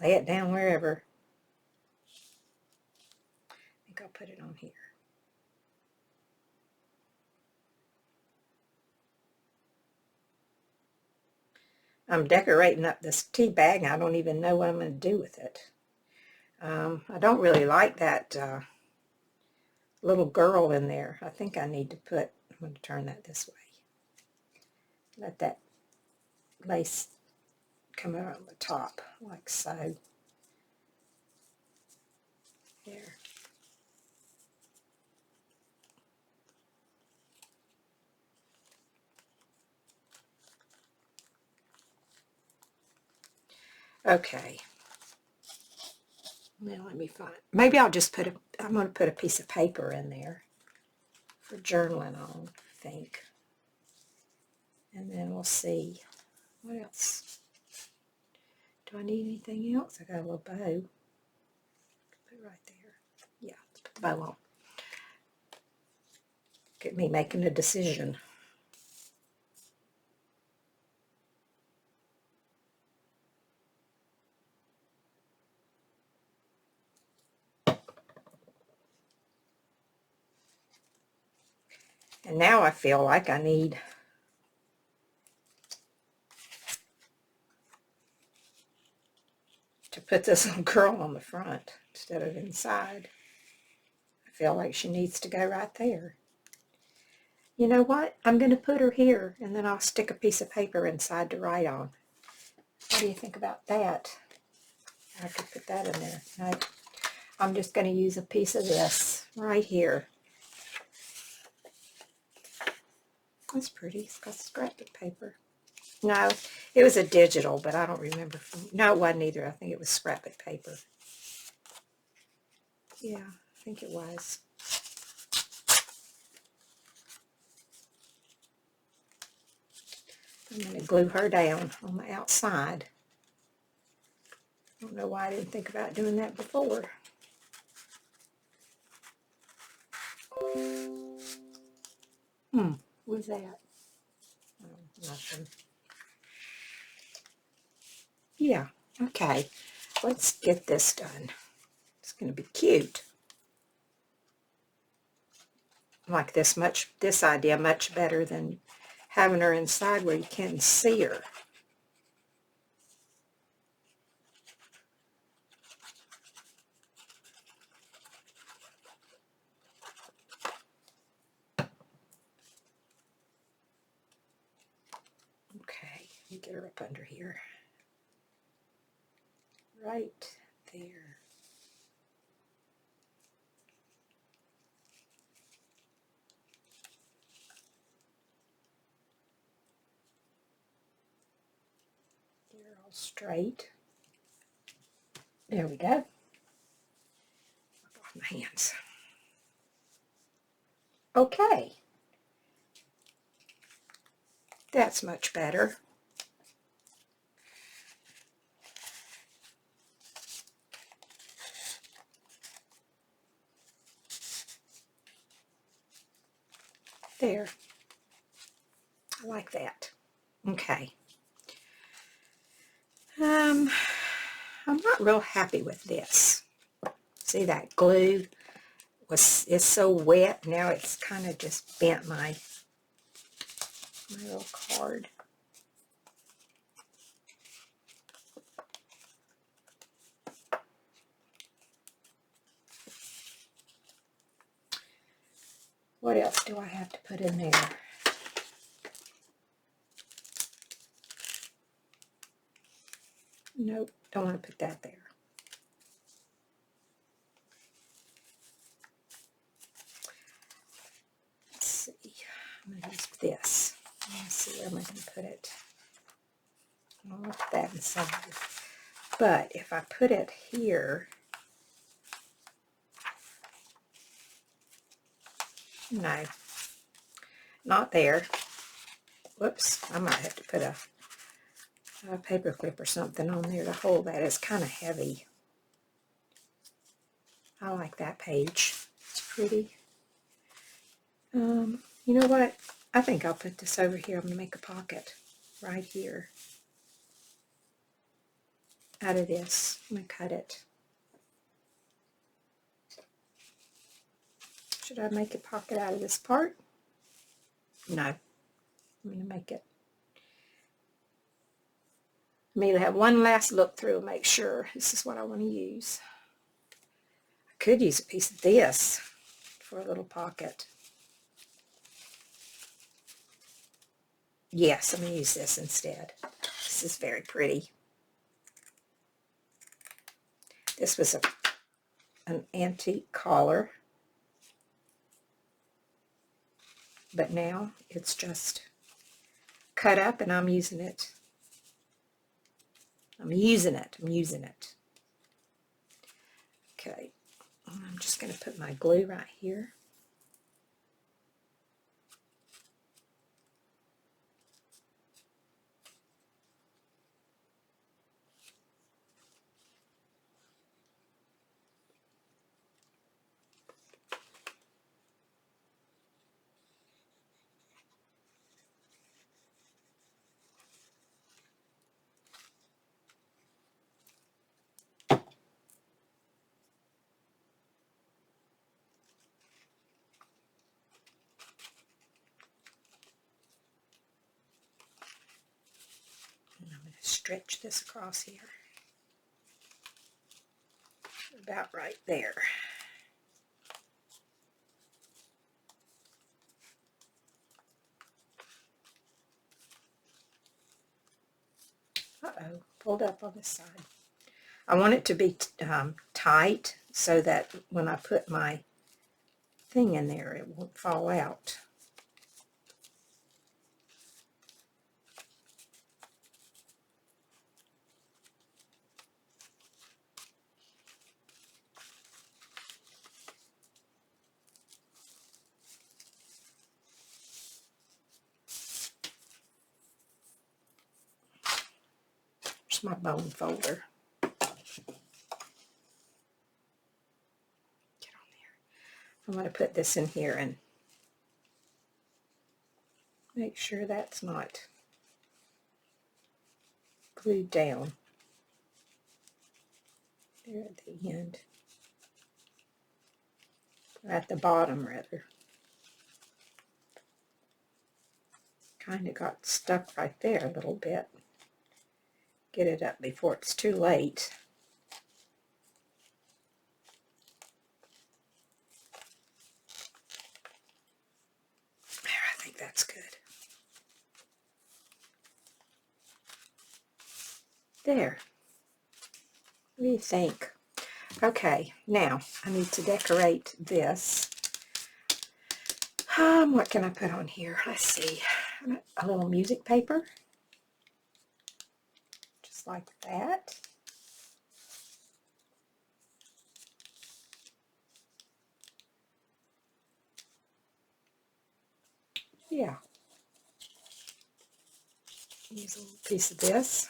lay it down wherever. I think I'll put it on here. I'm decorating up this tea bag, and I don't even know what I'm going to do with it. I don't really like that little girl in there. I think I need to put, I'm going to turn that this way. Let that lace come out on the top, like so. There. Okay. Now let me find, maybe I'll just put I'm going to put a piece of paper in there for journaling on, I think. And then we'll see. What else? Do I need anything else? I got a little bow. Put it right there. Yeah, let's put the bow on. Get me making a decision. And now I feel like I need to put this little girl on the front instead of inside. I feel like she needs to go right there. You know what? I'm going to put her here, and then I'll stick a piece of paper inside to write on. What do you think about that? I could put that in there. No, I'm just going to use a piece of this right here. That's pretty. It's got scrapbook paper. No, it was a digital, but I don't remember. No, it wasn't either. I think it was scrapbook paper. Yeah, I think it was. I'm going to glue her down on the outside. I don't know why I didn't think about doing that before. What was that? Oh, nothing. Yeah, okay. Let's get this done. It's going to be cute. like this idea much better than having her inside where you can't see her. Okay, let me get her up under here. Right there. Get her all straight. There we go. Wipe off my hands. Okay. That's much better. There. I like that. Okay. I'm not real happy with this. See, that glue is so wet. Now it's kind of just bent my little card. What else do I have to put in there? Nope, don't want to put that there. Let's see. I'm going to use this. Let's see where am I going to put it. I'll put that inside. But if I put it here, no, not there. Whoops, I might have to put a paper clip or something on there to hold that. It's kind of heavy. I like that page. It's pretty. You know what? I think I'll put this over here. I'm going to make a pocket right here out of this. I'm going to cut it. Should I make a pocket out of this part? No. I'm going to make it. I'm going to have one last look through and make sure this is what I want to use. I could use a piece of this for a little pocket. Yes, I'm going to use this instead. This is very pretty. This was an antique collar, but now it's just cut up and I'm using it. I'm using it. Okay, I'm just going to put my glue right here. And I'm going to stretch this across here. About right there. Uh-oh, pulled up on this side. I want it to be tight so that when I put my thing in there, it won't fall out. Here's my bone folder. I'm going to put this in here and make sure that's not glued down there at the end, or at the bottom rather. kind of got stuck right there a little bit. Get it up before it's too late. There, I think that's good. There. What do you think? Okay, now I need to decorate this. What can I put on here? Let's see. A little music paper. Just like that. Yeah. Use a little piece of this.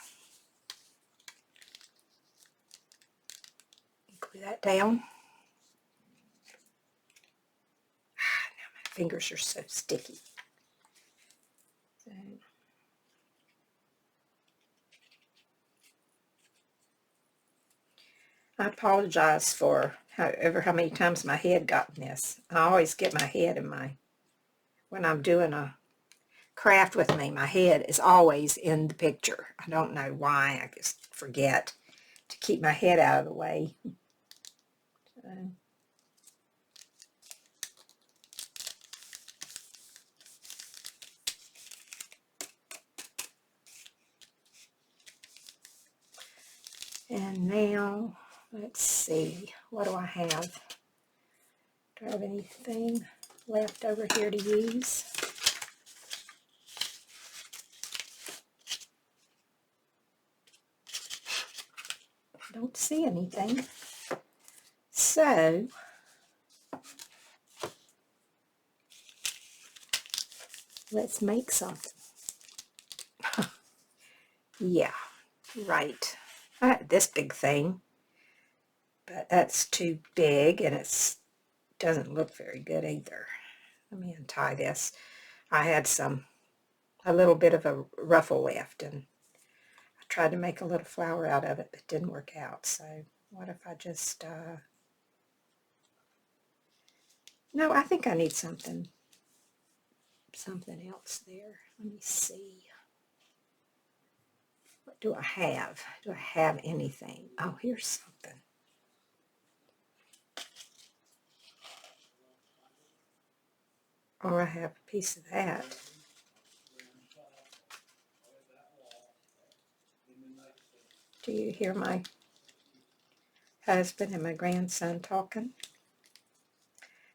Glue that down. Now my fingers are so sticky. So, I apologize for how many times my head got in this. I always get my head in when I'm doing a craft with me, my head is always in the picture. I don't know why. I just forget to keep my head out of the way. So, and now, let's see, what do I have? Do I have anything left over here to use? I don't see anything. So, let's make something. Yeah, right. I had this big thing, but that's too big and it doesn't look very good either. Let me untie this. I had a little bit of a ruffle left, and I tried to make a little flower out of it, but it didn't work out. So what if I just, no, I think I need something else there. Let me see. What do I have? Do I have anything? Oh, here's something. Or I have a piece of that. Do you hear my husband and my grandson talking?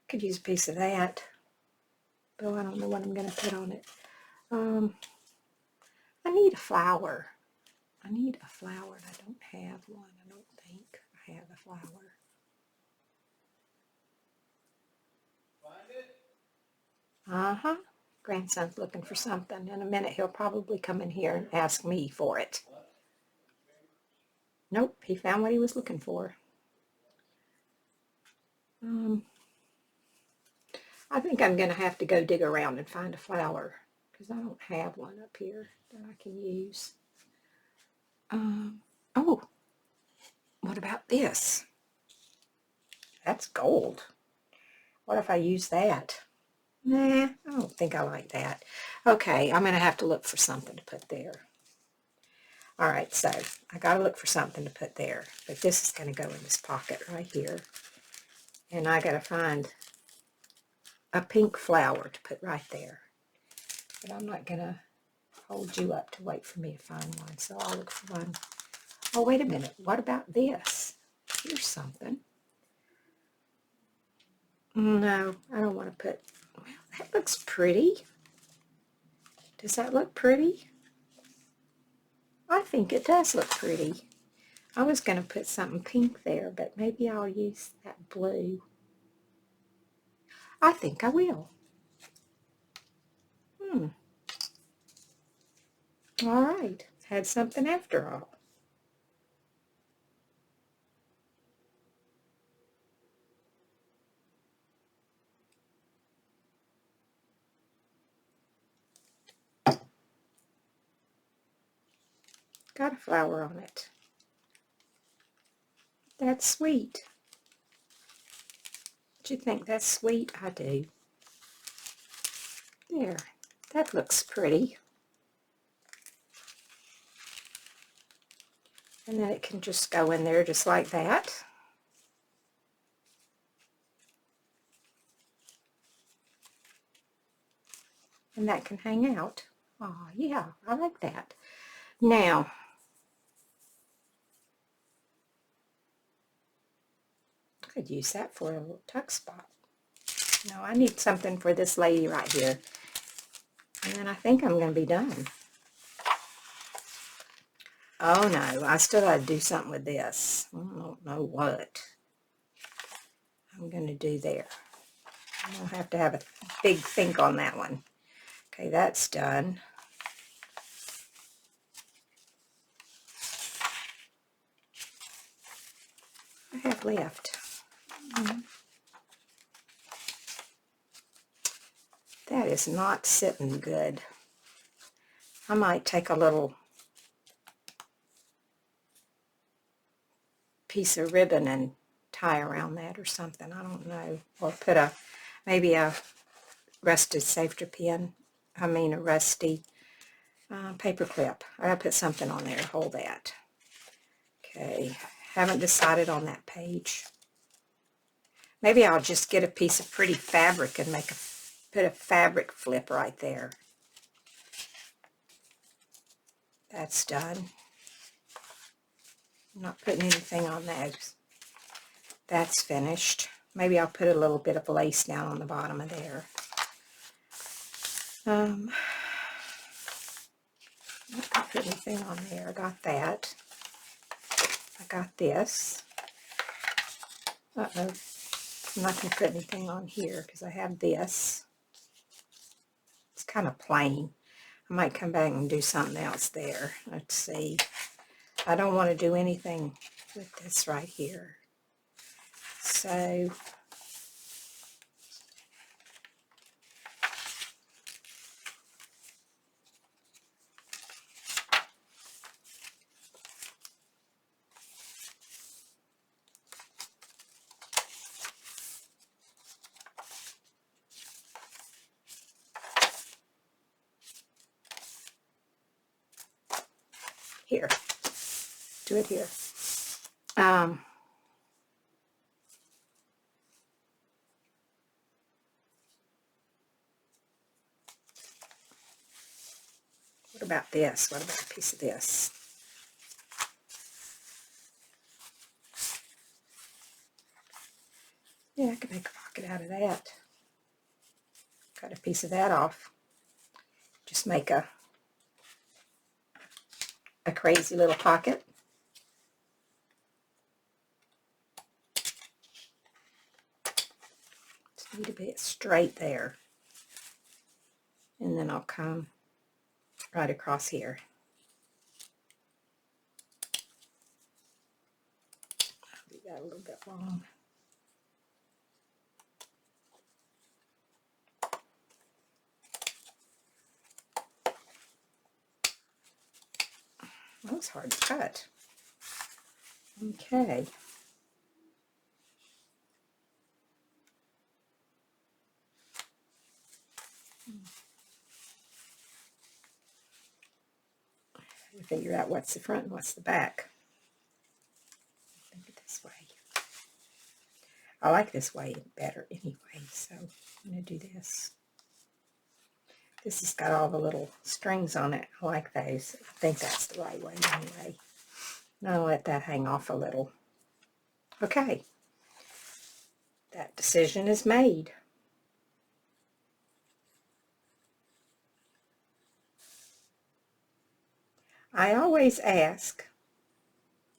Could use a piece of that, but I don't know what I'm going to put on it. I need a flower. I need a flower, and I don't have one. I don't think I have a flower. Uh-huh. Grandson's looking for something. In a minute, he'll probably come in here and ask me for it. Nope, he found what he was looking for. I think I'm going to have to go dig around and find a flower because I don't have one up here that I can use. Oh, what about this? That's gold. What if I use that? Nah, I don't think I like that. Okay, I'm going to have to look for something to put there. All right, so I got to look for something to put there. But this is going to go in this pocket right here. And I got to find a pink flower to put right there. But I'm not going to hold you up to wait for me to find one. So I'll look for one. Oh, wait a minute. What about this? Here's something. No, I don't want to put... Well, that looks pretty. Does that look pretty? I think it does look pretty. I was going to put something pink there, but maybe I'll use that blue. I think I will. All right. Had something after all. Got a flower on it. That's sweet. Do you think that's sweet? I do. There. That looks pretty. And then it can just go in there just like that. And that can hang out. Oh, yeah, I like that. Now, I could use that for a little tuck spot. No, I need something for this lady right here. And then I think I'm going to be done. Oh no, I still got to do something with this. I don't know what I'm going to do there. I'm going to have a big think on that one. Okay, that's done. I have left. That is not sitting good. I might take a little piece of ribbon and tie around that or something. I don't know. Or put maybe a rusty safety pin. I mean a rusty paper clip. I gotta put something on there to hold that. Okay, haven't decided on that page. Maybe I'll just get a piece of pretty fabric and put a fabric flip right there. That's done. I'm not putting anything on those. That's finished. Maybe I'll put a little bit of lace down on the bottom of there. Not gonna put anything on there. I got that. I got this. Uh-oh. I'm not going to put anything on here because I have this. It's kind of plain. I might come back and do something else there. Let's see. I don't want to do anything with this right here. So here. Do it here. What about this? What about a piece of this? Yeah, I can make a pocket out of that. Cut a piece of that off. Just make a crazy little pocket. Just need a bit straight there. And then I'll come right across here. I'll do that a little bit long. That was hard to cut. Okay. Figure out what's the front and what's the back. Think it this way. I like this way better anyway, so I'm going to do this. This has got all the little strings on it. I like those. I think that's the right way anyway. Now I'll let that hang off a little. Okay. That decision is made. I always ask,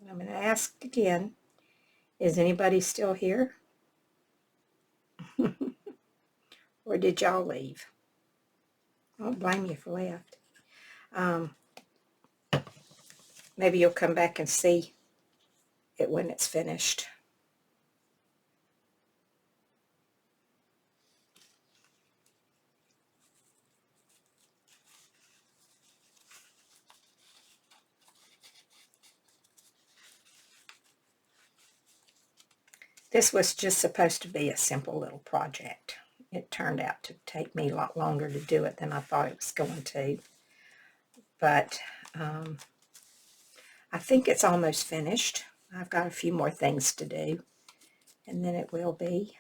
and I'm going to ask again, is anybody still here? Or did y'all leave? I don't blame you for left. Maybe you'll come back and see it when it's finished. This was just supposed to be a simple little project. it turned out to take me a lot longer to do it than I thought it was going to. But I think it's almost finished. I've got a few more things to do, and then it will be.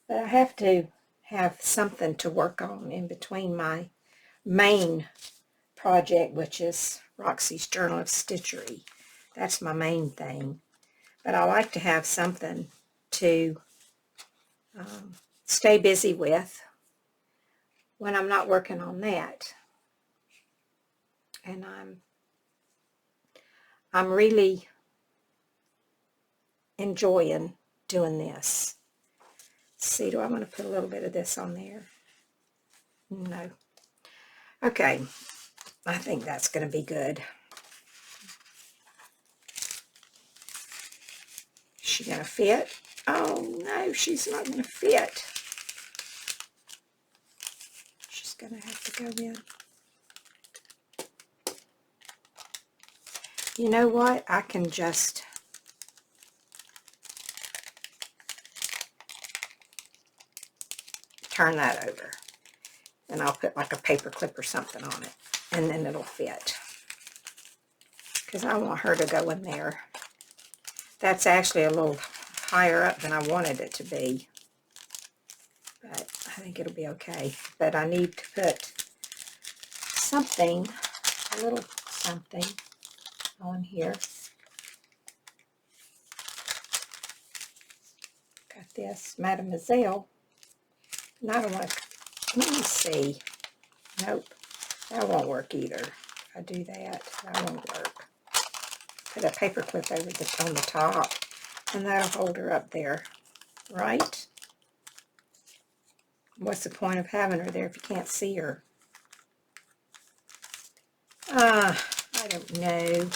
But I have to have something to work on in between my main project, which is Roxy's Journal of Stitchery. That's my main thing. But I like to have something to stay busy with when I'm not working on that. And I'm really enjoying doing this. Let's see, do I want to put a little bit of this on there? No. Okay, I think that's going to be good. Is she going to fit? Oh no, she's not going to fit. She's going to have to go in. You know what? I can just turn that over, and I'll put like a paper clip or something on it, and then it'll fit, because I want her to go in there. That's actually a little higher up than I wanted it to be, but I think it'll be okay. But I need to put something, a little something on here. Got this Mademoiselle, and I don't want to, let me see. Nope, that won't work either. If I do that, that won't work. Put a paper clip over on the top, and that'll hold her up there, right? What's the point of having her there if you can't see her? I don't know.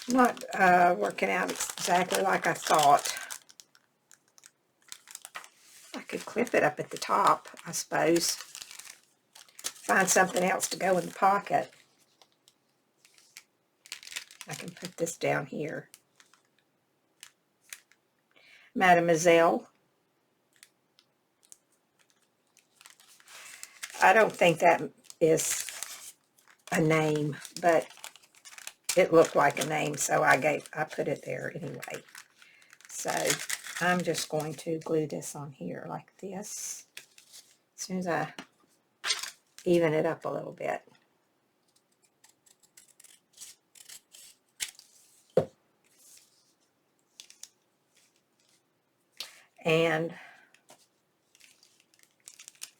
Not working out exactly like I thought. I could clip it up at the top, I suppose. Find something else to go in the pocket. I can put this down here. Mademoiselle. I don't think that is a name, but it looked like a name, so I put it there anyway. So I'm just going to glue this on here like this, as soon as I even it up a little bit. And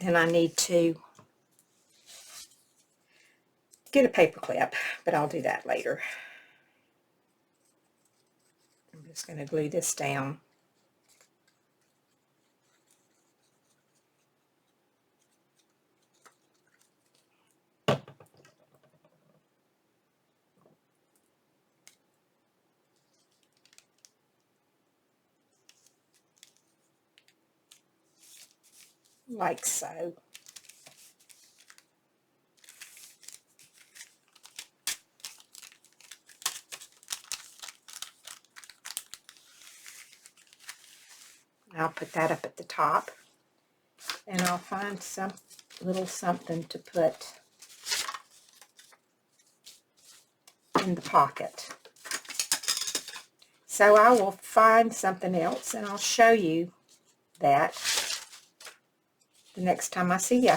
then I need to get a paper clip, but I'll do that later. I'm just going to glue this down. Like so. I'll put that up at the top, and I'll find some little something to put in the pocket. So I will find something else, and I'll show you that the next time I see you.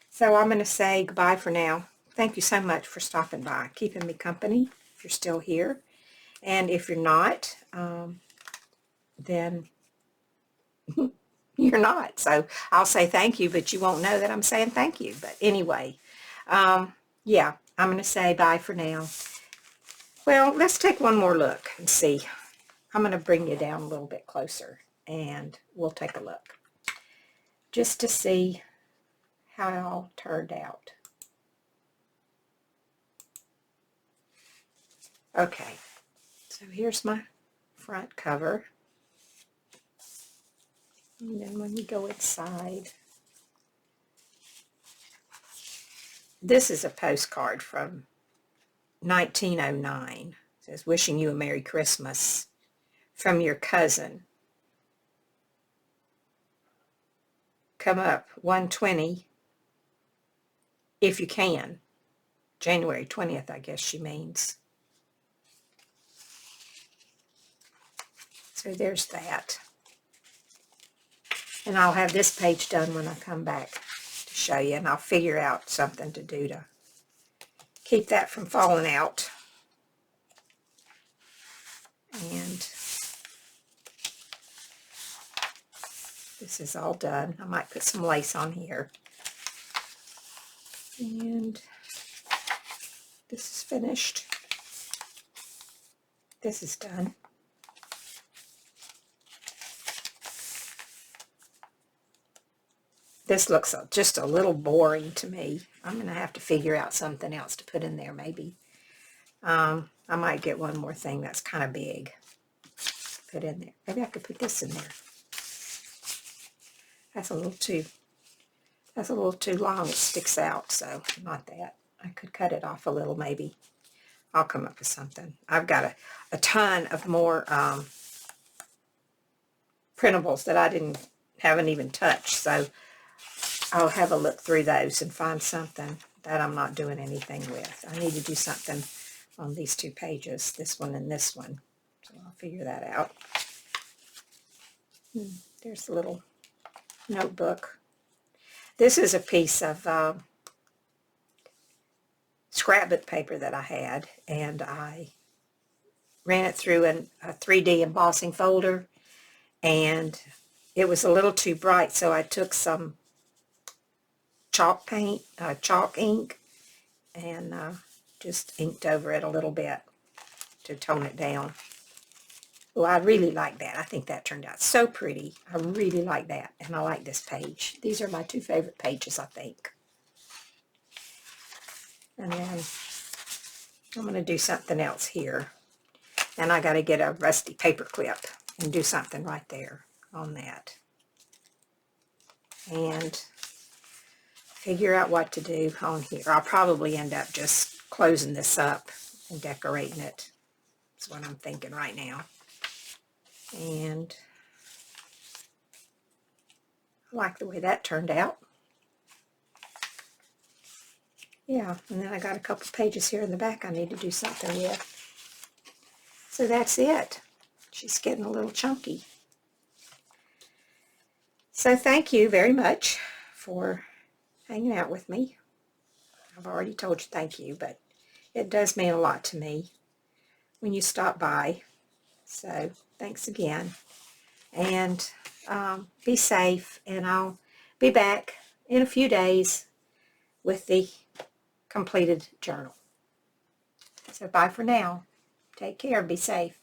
So I'm going to say goodbye for now. Thank you so much for stopping by, keeping me company, if you're still here. And if you're not, then you're not. So I'll say thank you, but you won't know that I'm saying thank you. But anyway, yeah, I'm going to say bye for now. Well, let's take one more look and see. I'm going to bring you down a little bit closer, and we'll take a look just to see how it all turned out. Okay, so here's my front cover. And then when you go inside, this is a postcard from 1909. It says, "Wishing you a Merry Christmas from your cousin, come up 120 if you can. January 20th, I guess she means. So there's that. And I'll have this page done when I come back to show you, and I'll figure out something to do to keep that from falling out. And this is all done. I might put some lace on here. And this is finished. This is done. This looks just a little boring to me. I'm going to have to figure out something else to put in there maybe. I might get one more thing that's kind of big. Put in there. Maybe I could put this in there. That's a little too long. It sticks out, so not that. I could cut it off a little maybe. I'll come up with something. I've got a ton of more printables that I haven't even touched, so I'll have a look through those and find something that I'm not doing anything with. I need to do something on these two pages, this one and this one. So I'll figure that out. There's a little notebook. This is a piece of scrapbook paper that I had, and I ran it through a 3D embossing folder, and it was a little too bright, so I took some chalk ink, and just inked over it a little bit to tone it down. Well, I really like that. I think that turned out so pretty. I really like that, and I like this page. These are my two favorite pages, I think. And then I'm going to do something else here, and I got to get a rusty paper clip and do something right there on that, and figure out what to do on here. I'll probably end up just closing this up and decorating it. That's what I'm thinking right now. And I like the way that turned out. Yeah, and then I got a couple pages here in the back I need to do something with. So that's it. She's getting a little chunky. So thank you very much for hanging out with me. I've already told you thank you, but it does mean a lot to me when you stop by. So thanks again. And be safe, and I'll be back in a few days with the completed journal. So bye for now. Take care. Be safe.